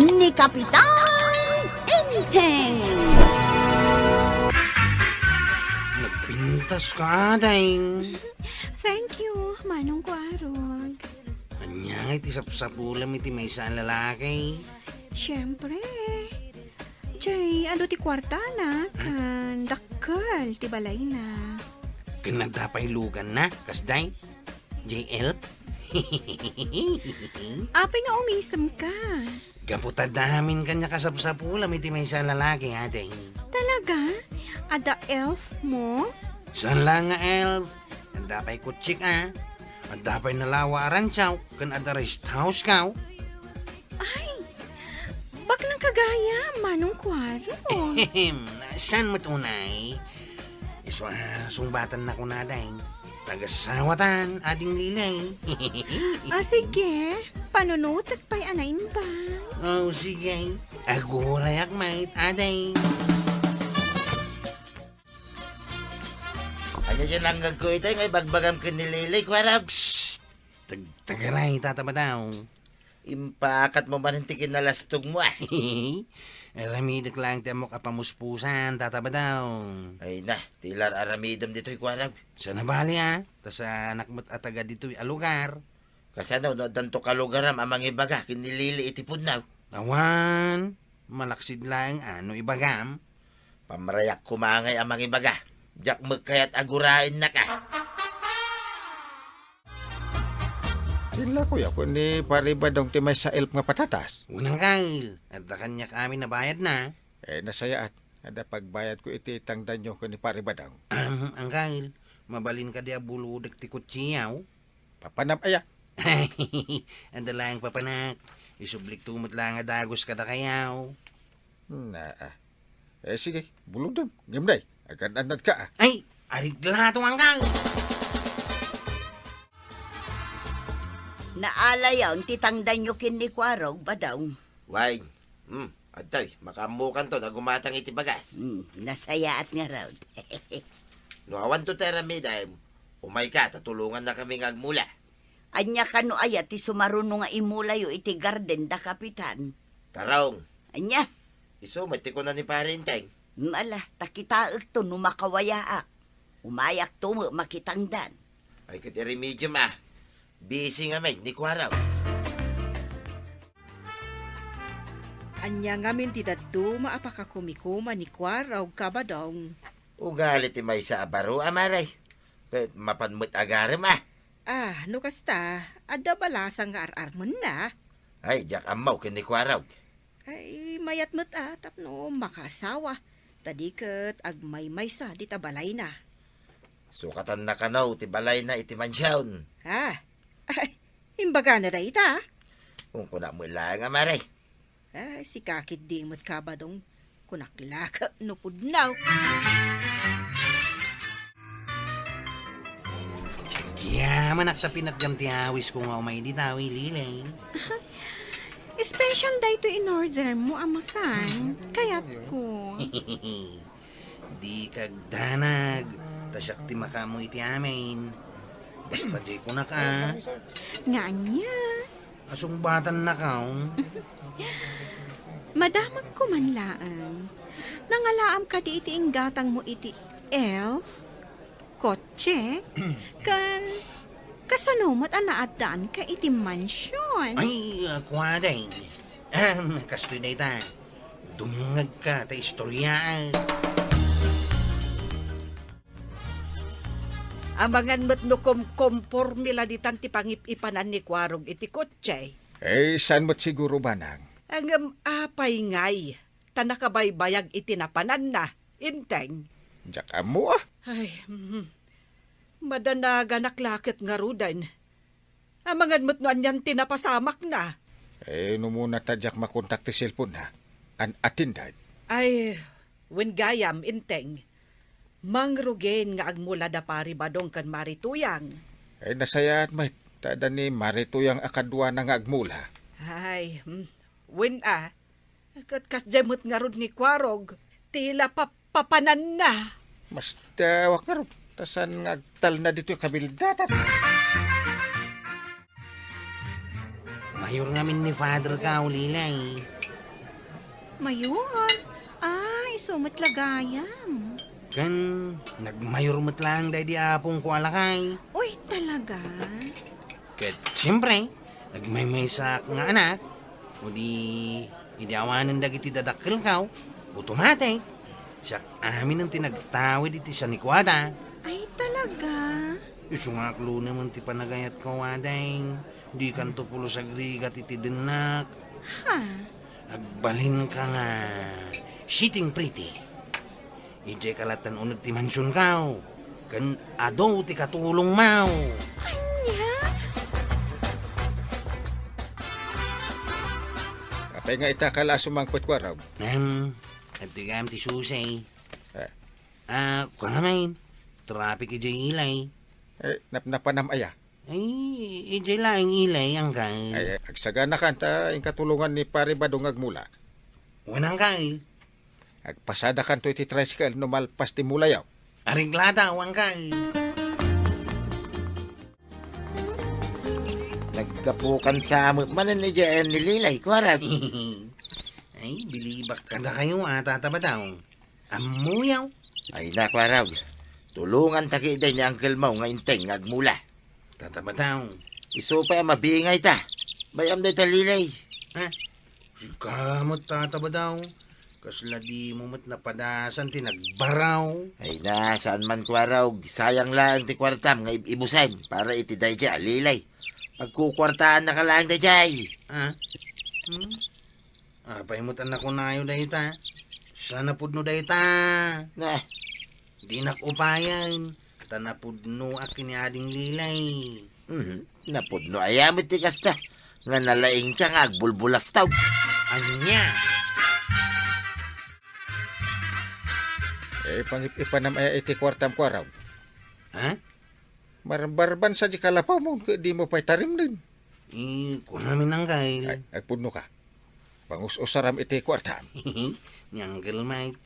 ni Kapitan Enteng. Antas ka, Ading. Thank you, Manong Kwarog. Anya nga iti sapsapulam iti may isang lalaki. Siyempre. Jay, ano ti kwarta na? Kan dakkel ti balay na. Kanagdapay lugan na, kasday. JL? Apay nga umisem ka. Gaputa damin kanya kasapsapulam iti may isang lalaki, Ading. Talaga? Ada elf mo? Saan lang nga, elf? Andapay kutsik, Andapay nalawa arantsaw, kan ada rest house kaw. Ay, baklang kagaya, Manong Kwarog. Saan mo tunay? Sungbatan na ko na, Ading. Tagasawatan, ading lilay. Sige, panunutat pa'y anayin ba? Oh, sige. Agurayak, mate, Ading. Anya dyan lang ko ito, ngay bagbagam ka nililay, kwarog. Tagaray, tataba daw. Impakat mo man hintikin na lastog mo, Aramidak lang tiyamok apamuspusan, tataba daw. Ay na, tilar aramidam dito'y kwarog. Sa nabali, Tas anak mo't ataga dito'y alugar. Kasano, no, danto kalugaram amang ibaga, kinilili itipod na. Tawan, malaksid lang, ibagam. Pamarayak kumangay amang ibaga. Diyak magkayat agurain na ka. Sila kuya ko ni paribadong ti may sa elf nga patatas. Unang kail, at da kanya kami nabayad na. Nasayaat. Ada pagbayad ko iti tangdan nyo ko ni paribadong. Ang kail, mabalin ka diya buludak ti kutsiyaw. Papanap aya. Ang dalang papanak, isublik tumot lang nga dagos ka da kayaw. Sige, bulog dun. Gimday. Agad anad ka. Ay, arig lahat ang kail. Naalayaw, titangdan nyo kin ni Kwarog ba daw? Why? Atoy, makamukan to na gumatang iti bagas. Nasayaat nga raw. No awan to teramida, umay ka, tatulungan na kami ngagmula. Anya kano ayat ti sumaruno nga imulayo iti garden da kapitan. Tarong, Anya, iso mati ko na ni parinteng. ala, takitaak to no makawayaak. Umayak to mo makitangdan. Ay kat remedium busy nga may, ni Kwaraw. Anya nga min ti daduma apakakumikuma ni Kwarog kabadong. Ugalit ti may sa abaro, amaray. Kahit mapanmut agarem No kasta, ada balasang nga arar mo na. Ay, jak amaw kin ni Kwaraw. Ay, mayat mo't tapno makasawa. Tadiket agmay-may sa di tabalay na. Sukatan na kanaw, ti balay na iti mansyawn. Ay, imbaga na ita. Kung kuna mo lang, amaray. Ay, si kakit di mo't kabadong kunaklaka nupudnaw. Kaya manak sa pinatgam ti awis ko nga umay di tawi lilay. Special day to in order mo amakan. Kaya't ko. Di kagdanag. Tasyak ti makamu iti amin. Basta di ko na ka. Nga niya. Asungbatan na ka. Madamag ko man laang. Nangalaam ka di iti inggatang mo iti elf, kotse, kan kasanumat anaadaan ka iti mansyon. Ay, kwaday. Kastoy na ita. Dumungag ka ta istorya. Amangan mo't no kompor nila di tanti pangipipanan ni Kwarog iti kotse. Saan mo't siguro banang? Ang apay ngay, tanakabaybayag iti napanan na, inteng. Diyak amo Ay, madanaga naklakit nga rudan. Amangan mo't no anyan tinapasamak na. No muna tadyak makontak ti cellphone na. An atindad. Ay, wingayam, inteng. Mangrugen nga agmula da pari badong kan marituyang. Nasayaat may tada ni marituyang akadwa na nga agmula. Ay, kat kasjemot nga rod ni Kwarog, tila papanan na. Mas tawak nga ron. Tasan nga agtal na dito yung kabildatan. Mayor ngamin ni Father ka, ulilay. Mayon. Ay, sumit lagayam. Kan, nagmayor mo't lang dahil di apong ko alakay. Uy, talaga? Kat, siyempre, nagmaymay sa nga anak, o di, idiawanan dagiti dadakil kaw, automatic. Siya amin ang tinagtawid iti sa nikwada. Ay, talaga? Isungaklo naman ti panagayat ko, wadeng. Di kanto pulo sa grigat iti dinak. Ha? Agbalin ka nga, sitting pretty. Ije kalatan unag ti mansyon kaw. Kan ado ti katulong mau. Anya? Apay nga itakala sumangpot ko raw. At tigam ti susay. Eh, Kuhamain. Traffic ije ilay. napanam aya. Ay, ije lang ilay ang kay. Ay, agsagana kanta ang katulungan ni pare Badong agmula. Unang kay. Agpasada kanto iti tricycle no malpas ti mulayaw. Ariglada ang kay. Nagkapukan sa manan ni Jen nililay, kuwarag. Ay, bilibak ka na kayo tataba daw. Amuyaw. Ay na, kuwarag. Tulungan takiday ni Uncle Mau nga inteng agmula. Tataba daw. Iso pa mabingay ta. Bayam day talilay. Ha? Sikamot tataba daw. Kasla di mo mat napadasan tinagbaraw. Ay na, saan man kuwarag. Sayang lang ti kwartam nga ibusan para itiday kay alilay. Pagkukwartaan na ka lang day jay. Ha? Paimutan na ko na yun dahi ta. Sana pudno dahi ta. Na, Di nakupayan. Tanapudno akin ni ading lilay. napudno ayamit ti kasta. Nga nalaing ka nga agbulbulas taw. Anya? Ipanam aya iti kwartam ko raw. Ha? Marbarban sa di kalapaw mo, di mo pa'y tarim din. Kuhamin ang kail. Ay, agpuno ka. Pangus-usaram iti kwartam. Nyanggal mate.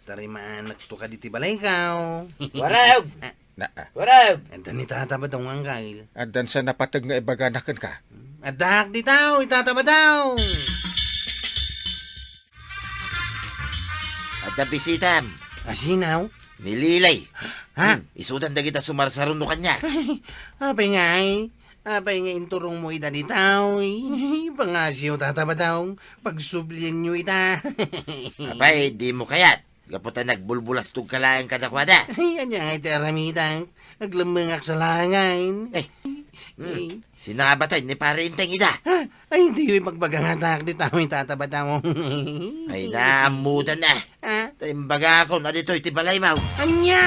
Tarimaan to ka diti balay kaw. Kuwarag! Na, Kuwarag! Ito ni tataba daw ang kail. adan sa napatag nga ibaganakan ka. Adak di tao, itataba daw. At nabisitam. Asinaw? Nililay. Ha? Isudan da kita sumarsaron no kanya. Apay nga ay. Apay nga inturong mo ita di tao. Pangasyo tataba daw. Pagsublian nyo ita. Abay, di mo kayat. Kaputan nagbulbulas tug kalaang kadakwada. Ay, anya ay teramitang. Naglamangak sa langain. Sinabatay ni pare inteng ida. Ay, hindi yung magbagangatak di tao itataba daw. Ay naamutan na. Ha? Taimbaga ako na dito iti balay mau. Anya?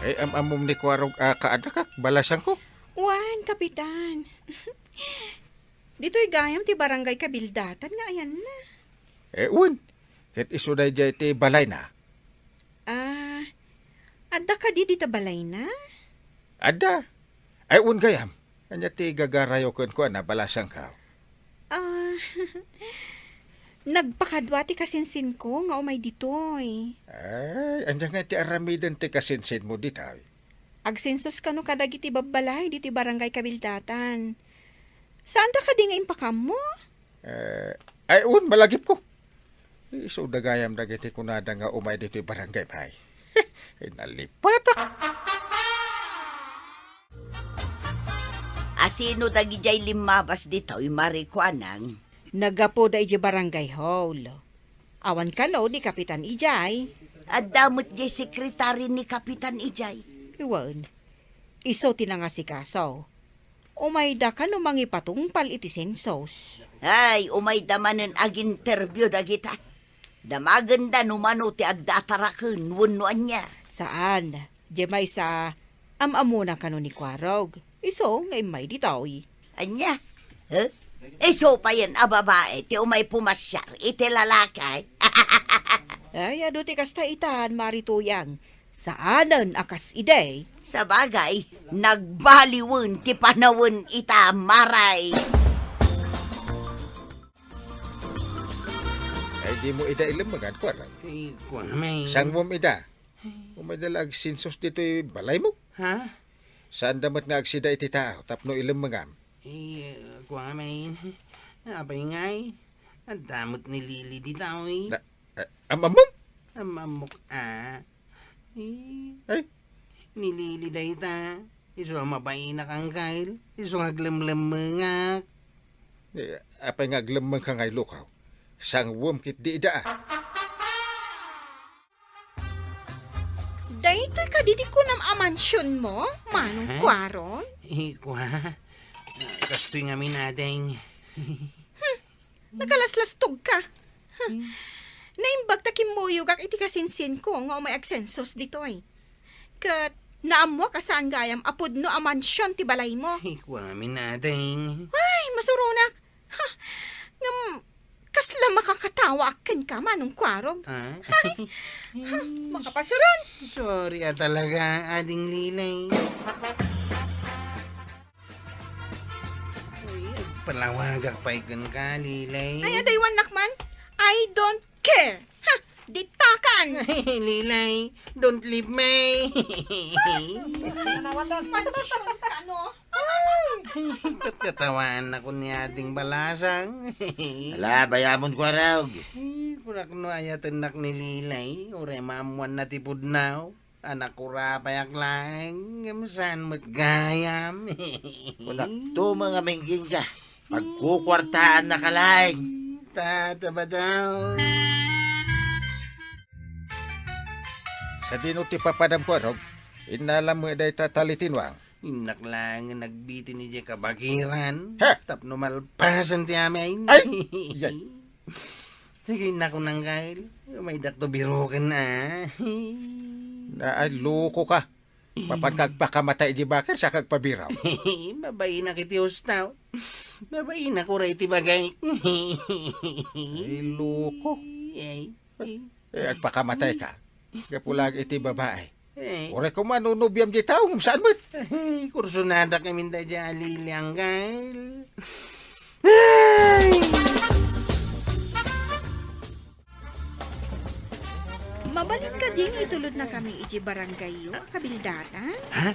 Ay, amam ni kwarog kaadakak, balasan ko. Wan, kapitan. Dito'y gayam ti barangay Kabildatan nga ayan na. Un, ket isuday jay ti balay na. Adda ka di ta balay na? Ada. Ay, un gayam. Kanya ti gagarayo ko na balasan ka. Nagpakadwa ti kasinsin ko nga umay ditoy. Ay, andyan nga ti aramidan ti kasinsin mo ditaw. Agsensos ka no kadag iti babalay diti barangay Kabildatan. Saan da ka di nga impakam mo? Ay, un, malagip ko. Iso dagayam dagiti kunada nga umay dito barangay bay. Nalipatak. Asino dagi jay limabas dito, marikuanang. Nagapo da iti barangay hall. Awan ka lo di Kapitan Ijay. At damot jay sekretary ni Kapitan Ijay. Iwan, iso tinanga si kaso. Umay da ka no mangipatungpal iti sensos. Ay, umay damanen ag-interview dagita. Damaganda numano ti agdatarakun, wunuan niya. Saan? Di may sa amamuna ka no ni Kwarog. Iso ngay may ditaw. Anya? Huh? So pa yan, babae, ti umay pumasyar, iti lalakay. Ay, ado ti kasta itan, marituyang. Saanan akas ide? Sa bagay, nagbaliwon ti panawon ita maray. Ay, di mo ida ilamagad ko. Ay, kuhamay. Sang mo ida? Umadala ag sinsos dito balay mo. Ha? Saan damat nga agsida iti tao, tapno ilamagam. Ay, kuhamay. Apay nga ay. Ang damot ni Lily di tao eh. Amamom? Amamok Ay, nililiday ta. Iso mabay na kang kail. Iso aglamlam mga. apay nga aglamang ka ngay lukaw. Sang wom kit di ida. Daytoy ka didi ko nam amansyon mo, manong kwaron. Kwa. Kastoy nga minadeng. Nagalaslastog ka. Naimbag ta kimuyog ak iti kasinsin ko nga umay agsensos dito ay. Kat naamwa ka saan gayam apod no amansyon ti balay mo. Kwa minadeng. Ay, masurunak. Ha, ngam, kasla makakatawa akin ka manong kwarog. Makapasuron. Sorry talaga, ading lilay. Palawagak pa ikan ka, lilay. Ay, adaywan nakman. I don't care. Ha, ditakan. Lilay, don't leave me. Mansyon ka, no? Katawan ako ni ating balasang. Ala, bayamon ko raw. Kurak no ayatan nak ni Lilay. Ure mamuan na tipod na. Anak ko rapayak lang. Gamsan mo't gayam. Kunak to mga mingging ka. Magkukwartaan na kalaing. Tata ba daw? Sa dino ti papadam ko, Rog, inalam mo eday tatalitinwang. Inak lang ang nagbitin ni Jeka bagiran. Ha? Tapno malpasan ti amin. Ay! Yan. Sige na ko nang kail. May dakto birukin na. Na loko ka. Papan kagpakamatay di bakir sa kagpabiraw. Babay na kiti ustaw. Babay na ko rin ti bagay. Ay, loko. Ay. Agpakamatay ka. Kapulag iti babae. Ay. Ore ko manunubiyam di tao, saan mo? Ay, kursunada kami da dyan aliliang gail. Ay! Mabalin ka ding itulod na kami iji barangay yo, kabildatan. Ha?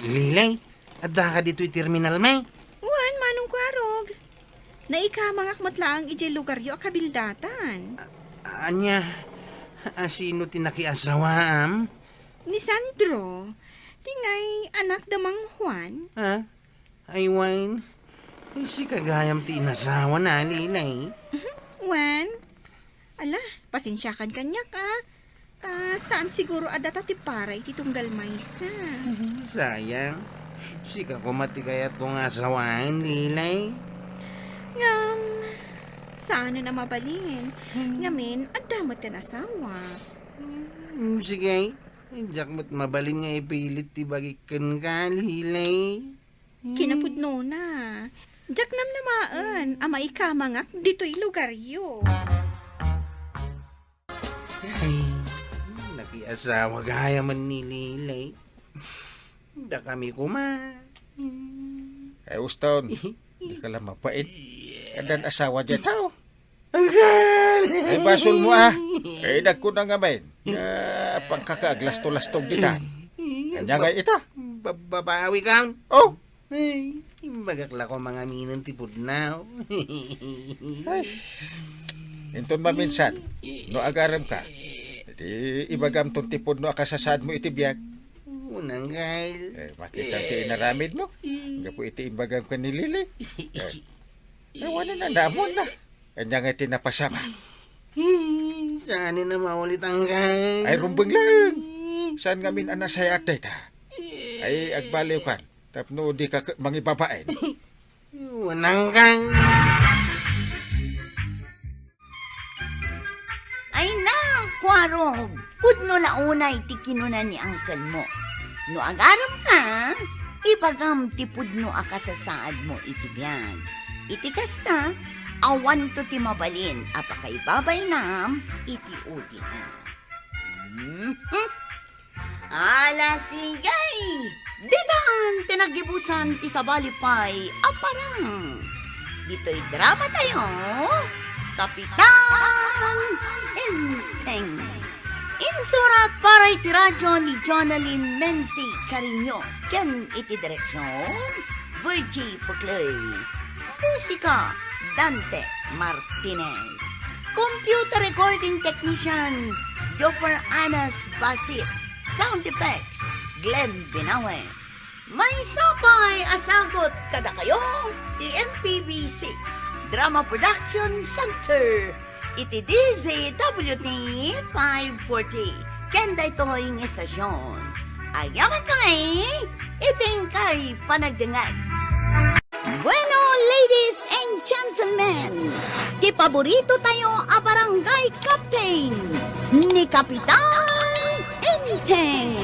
Lilay? Adda ka dito terminal may? Wan, manong kwarog. Naikamangak matlaang iji lugar yo, kabildatan. Anya, sino tinakiasawaam? Ni Sandro, tingay anak damang Juan. Ha? Ay, wine. Si kagayam ti inasawa na, Lilay. Juan, ala, pasensyakan kanya ka. Saan siguro adata ti para iti tunggal mais na. Sayang. Si kakumatigayat kong asawain, Lilay. Ngam, sana na mabalin. Ngamin, adamot ka nasawa. Sige. Diyak mo't mabalin nga ipilit ti bagikan ka, Lilay. Kinapudno na. Diyak nam namaan, ama ikamangak dito'y lugar yo. Ay, nakiasawa gaya man ni Lilay. Da kami Ay, Uston, di ka lang mapait. Kadan asawa dyan tao. Ay, basol mo Ay, nagko na nga main. Pangkakaaglasto-lastog ditan. Kanya nga ita. Babawi ka. Oh, Ay, imbagakla ko mga minang tipod na. inton maminsan, no agaram ka. Di ibagam ton tipod no akasasad mo iti biyag. Unang gail. Makita ti inaramid mo. Nga po iti ibagam ka ni Lili. Wala na namon na. Kanya nga tinapasama. Saan na maulit ang gail? Ay, rumbang lang. Saan nga min anasay at ta? Ay, agbaliw kan. Tapno di ka mangibabain. Unang gail. Ay na, kwarog. Pudno launay ti kinunan ni uncle mo. No agaram ka, ipagam ti pudno akasasaad mo iti biyag. Iti kasta, awan to ti mabalin, apakay babay nam, iti uti na. Ala sigay, ditan tinagibusan ti sabalipay, aparang. Dito'y drama tayo, Kapitan Enteng. Insurat para iti radyo ni Jonalyn Menzi Carino. Ken iti direksyon, Virgie Puclay. Musika, Dante Martinez. Computer recording technician, Jopper Anas Basit. Sound effects, Glenn Binawe. May sapay asagot kada kayo, TMPBC. Drama Production Center. Iti DZWT 540. Kenda ito'y estasyon. Ayaman kami, iting kay panagdengay. Bueno, ladies and gentlemen, di paborito tayo a barangay captain ni Kapitan Enteng.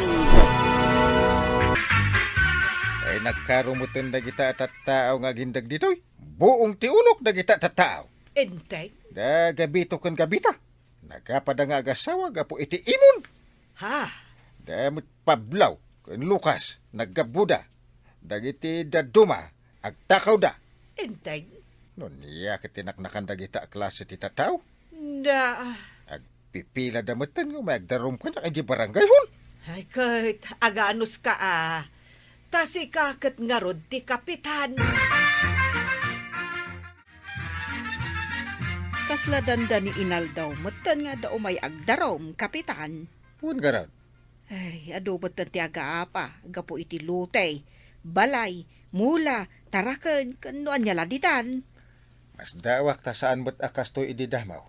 Ay nagkarumutan na kita at tao nga gindag dito'y. Buong tiulok na kita tatao. Enteng? Gabito kan gabita. Nagapada nga agasawa gapo iti imon. Ha? Damit pablaw kan Lucas naggabuda. Dagiti daduma agtakaw da. Enteng? No niya kitinaknakan dagita klase ti tataw. Na... Agpipila damutan nga magdarom ka na kay barangay hon. Ay, kahit aganos ka Tasi kakat nga rod ti Kapitan. Kasladanda ni Inal daw, matan nga daw may agdarom, Kapitan. Pun garan. Ay, ado matan ti agaapa, gapo iti lutay, balay, mula, taraken, kanuan niya laditan. Mas dawak ta saan mo't akas to ididamaw.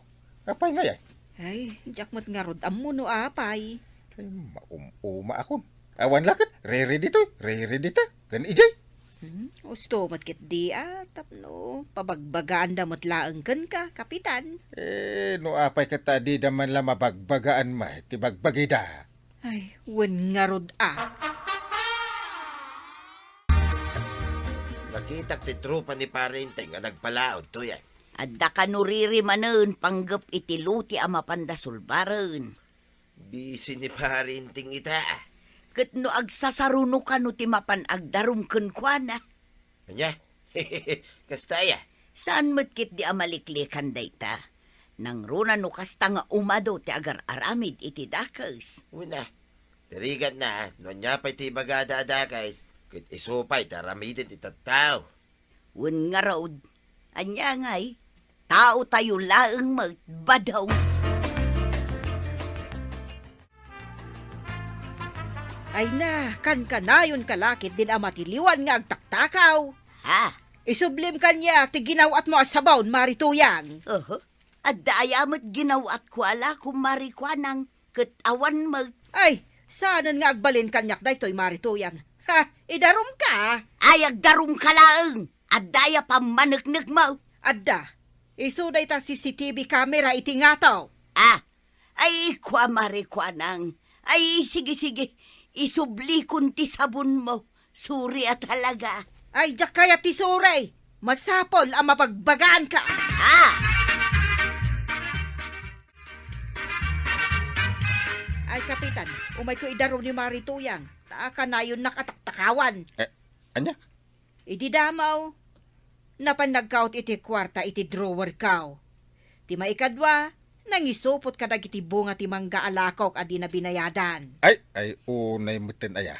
Apay nga yan. Ay, jakmat nga rod amuno apay. Ay, maumuma akon. Awan lakad, re-re dito, re-re dito. Kan ijay. Usto matkit di tapno, pabagbagaan da matlaang kan ka, Kapitan. No apay ka tadi daman la mabagbagaan ma, tibagbagi da. Ay, wen nga rod Nakita ti trupa ni Parinteng nga nagpalaod to yan. Adda ka nuriri manen panggap iti luti a mapandasulbaran. Bisi ni Parinteng ita. Ket no agsasaruno ka no ti mapan agdarum ken kuana. Anya? Kastaya. Saan matkit di amaliklikan dayta? Nang runa no kasta nga umado ti agar aramid iti dakes. Una. Tarigat na, no niya pa'y ti bagada dakais. Kit isupay taramidin ti tattaw. Wen nga raod. Anya ngay, tao tayo laeng magbadaw. Ay na, kan kanayon kalakit din amatiliwan nga agtaktakaw. Ha? Isublim kanya, ti ginawat mo asabawon, marituyang. Adda ayamat ginawat ko ala kung marikwanang ket awan mag... Ay, saanan nga agbalin kanyak daytoy marituyang. Ha, idarom ka. Ay agdarum ka laeng. Addaya pamanagnig mo. Adda, isuday ta CCTV camera iti ngataw. Ay kwa marikwanang. Ay sige. Isubli kun ti sabon mo. Suri at talaga. Ay, jak kaya ti suray. Masapol ang mapagbagaan ka. Ay, Kapitan, umay ko idaro ni Marituyang. Taaka na yun nakataktakawan. Anya? Idi damaw. Napanagkaut iti kwarta iti drawer kaw. Ti maikadwa, nangisupot ka iti bunga ti mangga alakok adi na binayadan. Ay, unay mutin aya.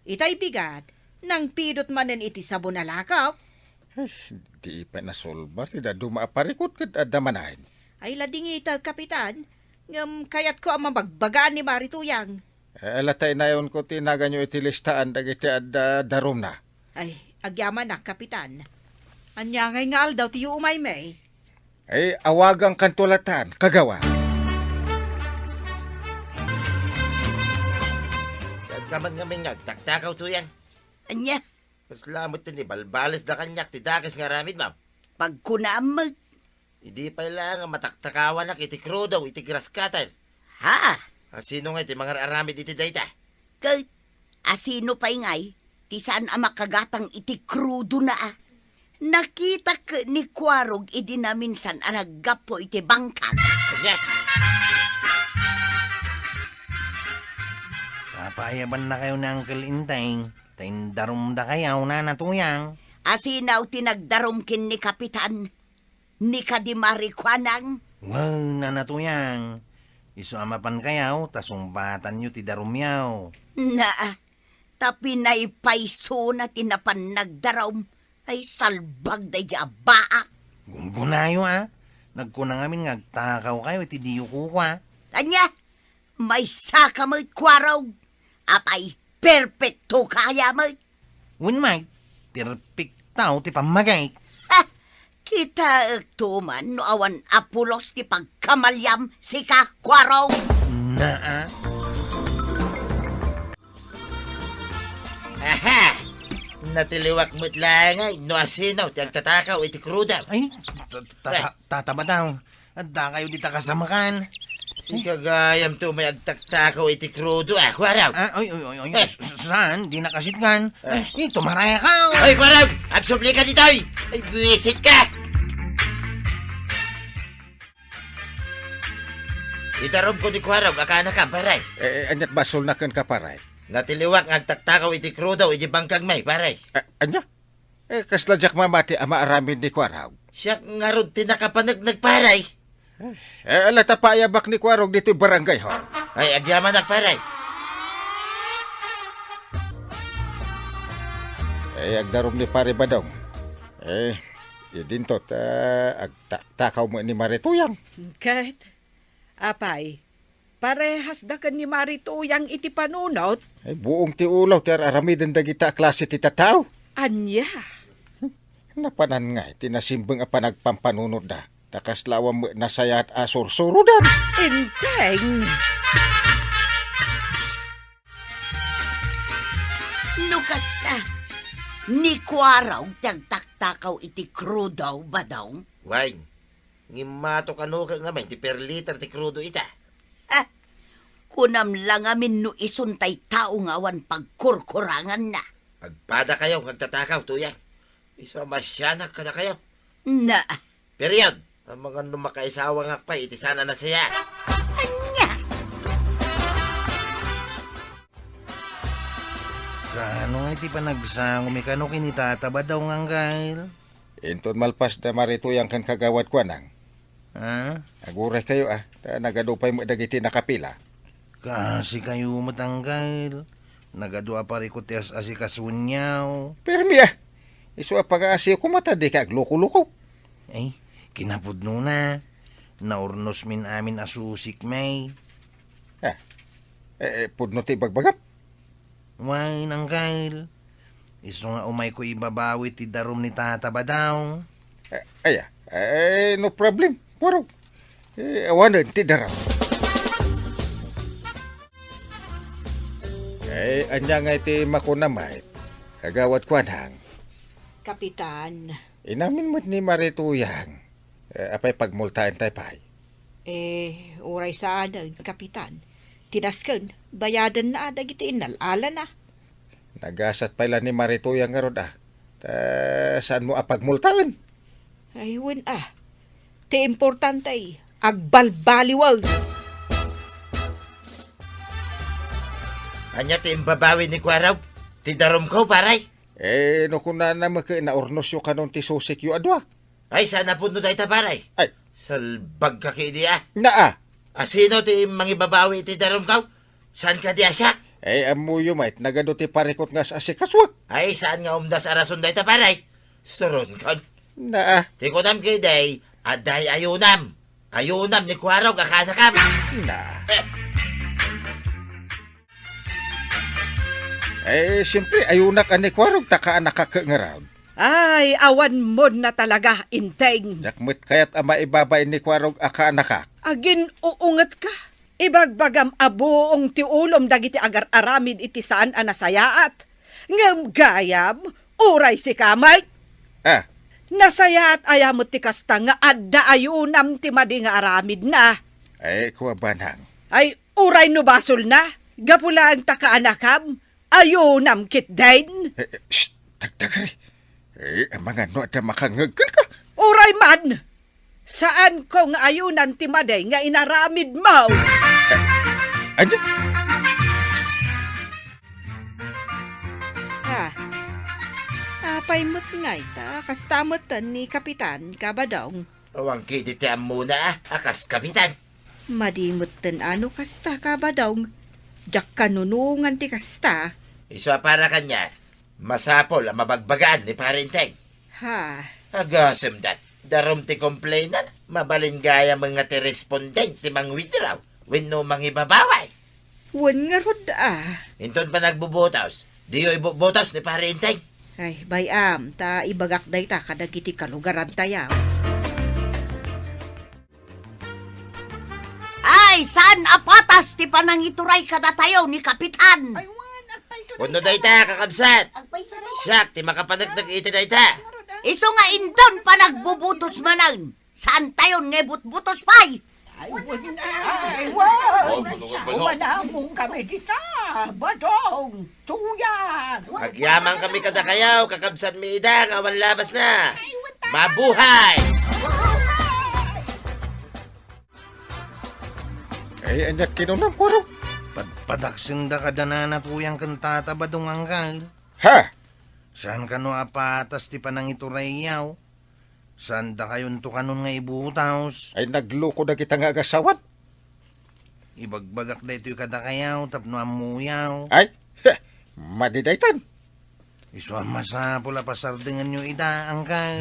Itay bigat, nang pidot manen iti sabon alakok. Ay, di pa nasolbar, ti daduma aparikot kat adamanahin. Ay lading ita, Kapitan, ngam kayat ko ang mabagbagaan ni Marituyang. Alatay na yun ko tinaga nyo iti listaan dagiti darom na. Ay, agyaman na, Kapitan. Anya ngay nga aldaw tiyo umay may. Ay, awagang kantulatan, kagawa. Saan ka man nga may nagtaktakaw to yan? Anya, Kaslamot ni balbalis da kanyak ti dakis nga ramid, ma'am. pagkunamag. Hindi pa lang nga mataktakawan na iti krudaw, iti graskatan. Ha? Sino nga iti mga aramid iti dayta? Ket asino pa'y ngay, ti saan ang makagatang iti krudo na Nakita ka ni Kwarog idi na minsan ang naggapo iti bangkag. Anya? Papayaban na kayo ng Uncle Inteng. Taindarom da kayaw na natuyang. Asinaw tinagdarom kin ni Kapitan. Ni kadimari kwanang. Wow, na natuyang. Iso amapan kayaw, tasumbatan nyo ti darumyaw. Na, tapi na ipaiso na tinapan nagdarom. Ay salbag da yabaak. Gumbunayo Nagkunang amin ngagtakaw kayo, iti diyo kuka. Anya, may saka mo kwaraw. Apay, perfecto kaya mo. Unmay, perfect tao ti pamagay. Kita tuman no awan apulos ti pagkamalyam si kakwaraw. Naa. Aha! Natiliwak mo't lang ay, no asinaw, tiyang tatakaw, iti kruda. Ay, tataba daw. At da kayo di takasamakan. Si kagayam to may agtaktakaw, iti krudo, kwaraw. Saan? Di nakasitgan. Tumaraya ka. Ay, kwaraw! Agsubli ka dito, ay! Ay, buwisit ka! Itarob ko ni kwaraw, akana ka, paray. Anyat basol na kan kaparay. Natiliwak ng agtaktakaw, iti krudo, iti bangkag may, paray. Anya? Kasladyak mamati ama aramin ni Kwaraw. Siya nga ron tinakapanag paray. Alata paayabak ni Kwarog dito yung barangay ho. Ay, agyaman paray. Agdarom ni pare badong. Idintot, agtakaw mo ni Marituyang. Kat, apay, parehas da kan ni Marituyang iti panunot. Buong ti ulaw, ti aramidin dagita klase ti tataw. Anya, Napanan nga, tinasimbang a panagpampanunod da. Takas lawam mo nasaya at asur-surudan. inteng. Nukasta, ni kwaraw tagtaktakaw iti krudaw ba daw? Wine. Ngimato kano ka nga may, ti per liter ti krudo ita. Kunam lang amin no isuntay tao nga awan pagkurkurangan na. Agpada kayo, nagtatakaw, tuyang. Isa masyanak ka na kayo. Na, Period. Ang mga numakaisawa nga pa, iti sana na siya. anya, Kano nga iti panagsang umikano kinitataba daw nga gail? Inton malpas na Marituyang kan kagawad kwa nang. Ha? Aguray kayo nagadupay mo dagiti nakapila. Kasi kayo matanggal. Nagadua pa rin ko tiyas asikasunyaw. Permi iso pag-aasiyo ko matadi ka agluko-luko. Ay, kinapudno na. Naurnos min amin asusik may. Pudno ti bagbagap. Why, nanggail? Iso nga umay ko ibabawi ti darom ni tataba daw. No problem. Puro. Awanan ti daraw. Anya nga iti makunamay. Kagawad kwa nang. Kapitan, Inamin mo't ni Marituyang. Apay pagmultaan tayo pay. uray saan ang kapitan. Tinasken, bayadan na dagiti inalala na. Nagasat pala ni Marituyang nga rod saan mo apagmultaan? Ay, Ti importante, agbalbaliwag. Anya ti imbabawi ni kwaraw. Ti darom ko, paray. No kung na naurnos yung kanon ti susik yung adwa. Ay, sana po no dahita, paray. Ay. Salbag ka kay diya. Naa. Asino ti mangibabawi ti darom ko? Saan ka diya siya? Amuyo mait, nagado ti parikot nga sa asikaswak. Ay, saan nga umdas arason dahita, paray? Suron kon. Naa. Ti kunam kay day, aday ayunam. Ayunam ni kwaraw kakanakam. Naa. Siyempre, ayunak ani kwarog taka nakakangaraw. Ay, awan mo na talaga, inteng. Jakmit kayat ama ibabay ni kwarog aka anaka. Agin uungat ka. Ibagbagam abuong ti ulom dagiti agar aramid iti saan anasayaat. Ngam gayam, uray si kamay. Nasayaat ayamot ti kasta nga adda ayunam ti madi nga aramid na. Kuwa banang. Ay, uray no basol na. Gapula ang takaanakam. Ayunam kit din. Shh! Tagtagari. Ang mga no ada makangagkan ka. Uray man. Saan ko nga ayunan ti maday nga inaramid mo? Anya? Apay mo't nga ita, kastamotan ni Kapitan Kabadong. Awang kiditiam muna, akas kapitan. Madimot ano kasta Kabadong. Jak kanunungan ti kasta. Iso para kanya, masapol ang mabagbagaan ni parinteng. Ha, Agasem dat, darom ti komplainan. Mabalingaya mga ti respondente mang withdraw. Wenno mang ibabaway. Wan nga rod Inton pa nagbubotaws. Diyo ibubotaws ni pare Inteng. Ay, bayam, ta ibagak day ta kadagiti kalugaran tayaw. Ay, saan apatas ti panang ituray kadatayaw ni Kapitan? Kuno dayta kakabsat. Siyak ti makapanagdag iti dayta. Iso nga indon pa nagbubutos manan. Saan tayo ngebut-butos pay? Umanamong kami dita, badong, tuyang. Agyaman kami kada kayaw, kakabsat mi idang, awan labas na. Mabuhay! Ay, anyat kinunam ko ro. Padaksin da kada na tuyang kantata ba dong anggal? Ha? Saan ka no apatas ti panang iturayaw? Saan da kayon to kanon nga ibutaws? Ay, nagloko na kita nga agasawan. Ibagbagak da ito'y kada kayaw, tapno amuyaw. Ay, madidaytan. Iso ang masapula pasardingan nyo ida, angkal.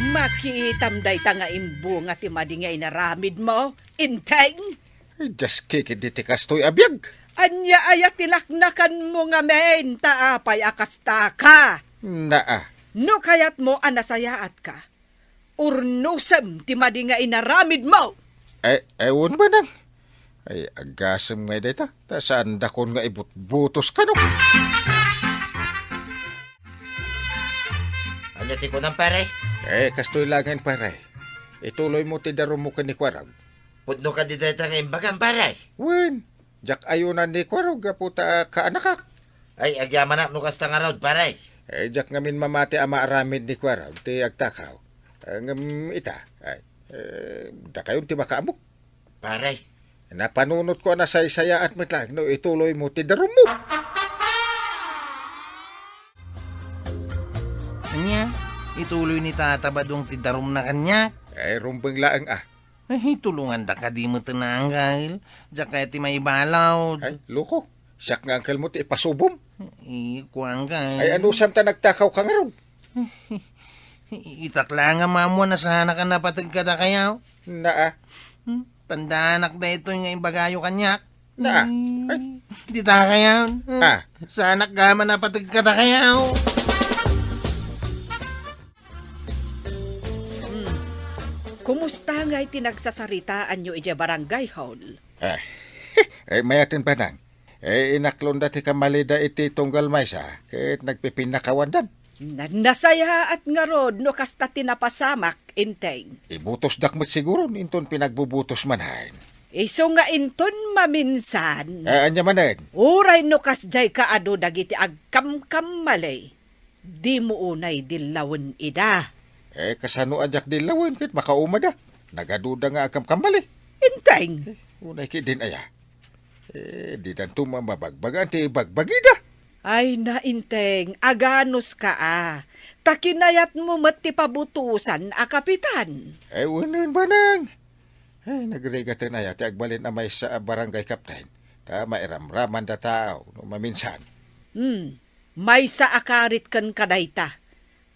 Makitam day ta nga imbu nga ti madi nga inaramid mo, Inteng. Ay, just kikid diti kastoy abiyag. Anya ayat tinaknakan mo nga men, taapay akasta ka. Naa. No kayat mo anasayaat ka. Urnusem ti madi nga inaramid mo. Ay, ewan ba nang? Ay, agasem nga dita. Ta saan dakon nga ibut-butos ka no? Ano ti ko ng pare? Kastoy langan pare. Ituloy mo ti daro mo ka ni Kwarag. Pudno ka di dayta nga imbagan pare. Wen, jak ayunan ni Kwarag puta kaanakak. Ay, agyaman na nukas ta nga rod pare. Jak ngamin mamati ama aramid ni Kwarag ti agtakaw. Ita, ay, da kayon ti makaamok. Pare, Napanunot ko na say-saya at mitlag no ituloy mo ti daro mo. Anya, ituloy ni tata ba dong tidarom na kanya? Ay, rumbang laang Ay, tulungan da ka di mo tinanggal. Diyan kaya ti may balaw. Ay, loko. Siyak nga angkel mo ti ipasubom. Kuwang ka. Ay, ano sam ta nagtakaw ka nga ron? Itakla nga mamo na sana ka napatag ka da kayaw. Naa. Pandanak na ito nga imbagayo kanyak. Naa. Ay, Di ta kayaw. Sana ka man napatag ka da kayaw. Kumusta nga itinagsasaritaan nyo ija barangay hall? ay mayatin pa nang. Inaklon dati kamalida iti tunggal maysa. Kahit nagpipinakawan dan. Nasaya at nga rod no kasta tinapasamak, Inteng. Ibutos dakmat siguro ninton pinagbubutos manhain. Iso nga inton maminsan. Anya manen. Uray no kasjay kaado dagiti agkamkam malay. Di mo unay dilawon ida. Kasano ajak dilawan kit makaumada. Nagaduda nga akam kambali. Inteng. Unay ki din aya. Di dan tumamabagbagan ti bagbagida. Ay na Inteng, aganos ka Takinayat mo mati pabutusan kapitan. Unan ba nang? Nagregatan aya ti agbalin amay sa barangay kapten. Ta mairamraman da tao no maminsan. May sa akarit kan kadayta.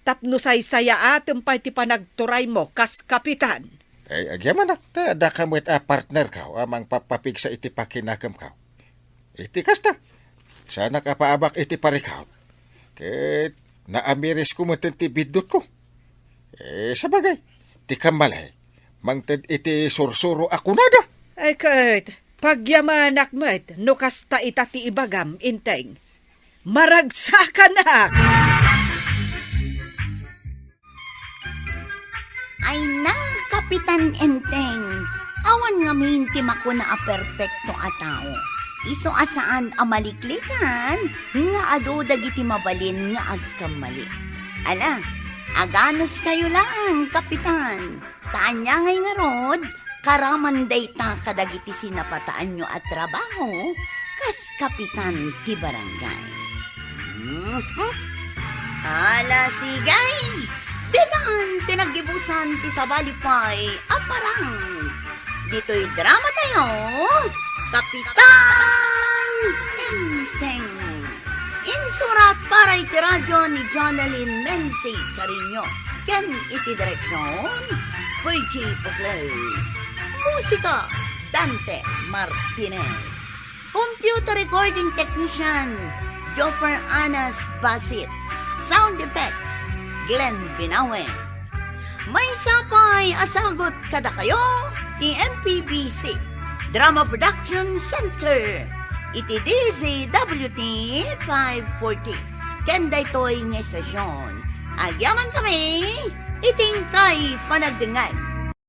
Tapno say-saya pay ti panagturay mo kas kapitan. Agyaman ta da kamwet partner ka amang papapig sa iti pakinakam ka. Iti kasta. Sana ka paabak iti parikaw. Ket naamiris ko matin ti bidot ko. Sabagay, ti kamalay. Mangted iti sursuro ako nada. Ay ket, pagyamanak met, no kasta ita ti ibagam, Inteng. Maragsakan Ay na, Kapitan Enteng. Awan nga minti mako na perfecto a tao. Iso asaan amaliklikan nga ado dagiti mabalin nga agkamali. Ala, aganos kayo lang, Kapitan. Taanya ngay nga rod, karaman dayta kadagiti sinapataan nyo at trabaho kas Kapitan ti barangay. Ala sigay! Ditan, tinagibusan ti sabalipay, aparang. Dito'y drama tayo, Kapitan Enteng. Insurat para iti radyo ni Jonalyn Menzi Carino. Ken iti direksyon, Virgie Puclay. Musika, Dante Martinez. Computer recording technician, Jopper Anas Basit. Sound effects, Glenn Binawe. May sapay asagot kada kayo ni MPBC Drama Production Center. Iti DZWT 540. Kenda ito'y ng estasyon. Agyaman kami, iting kay panagdengay.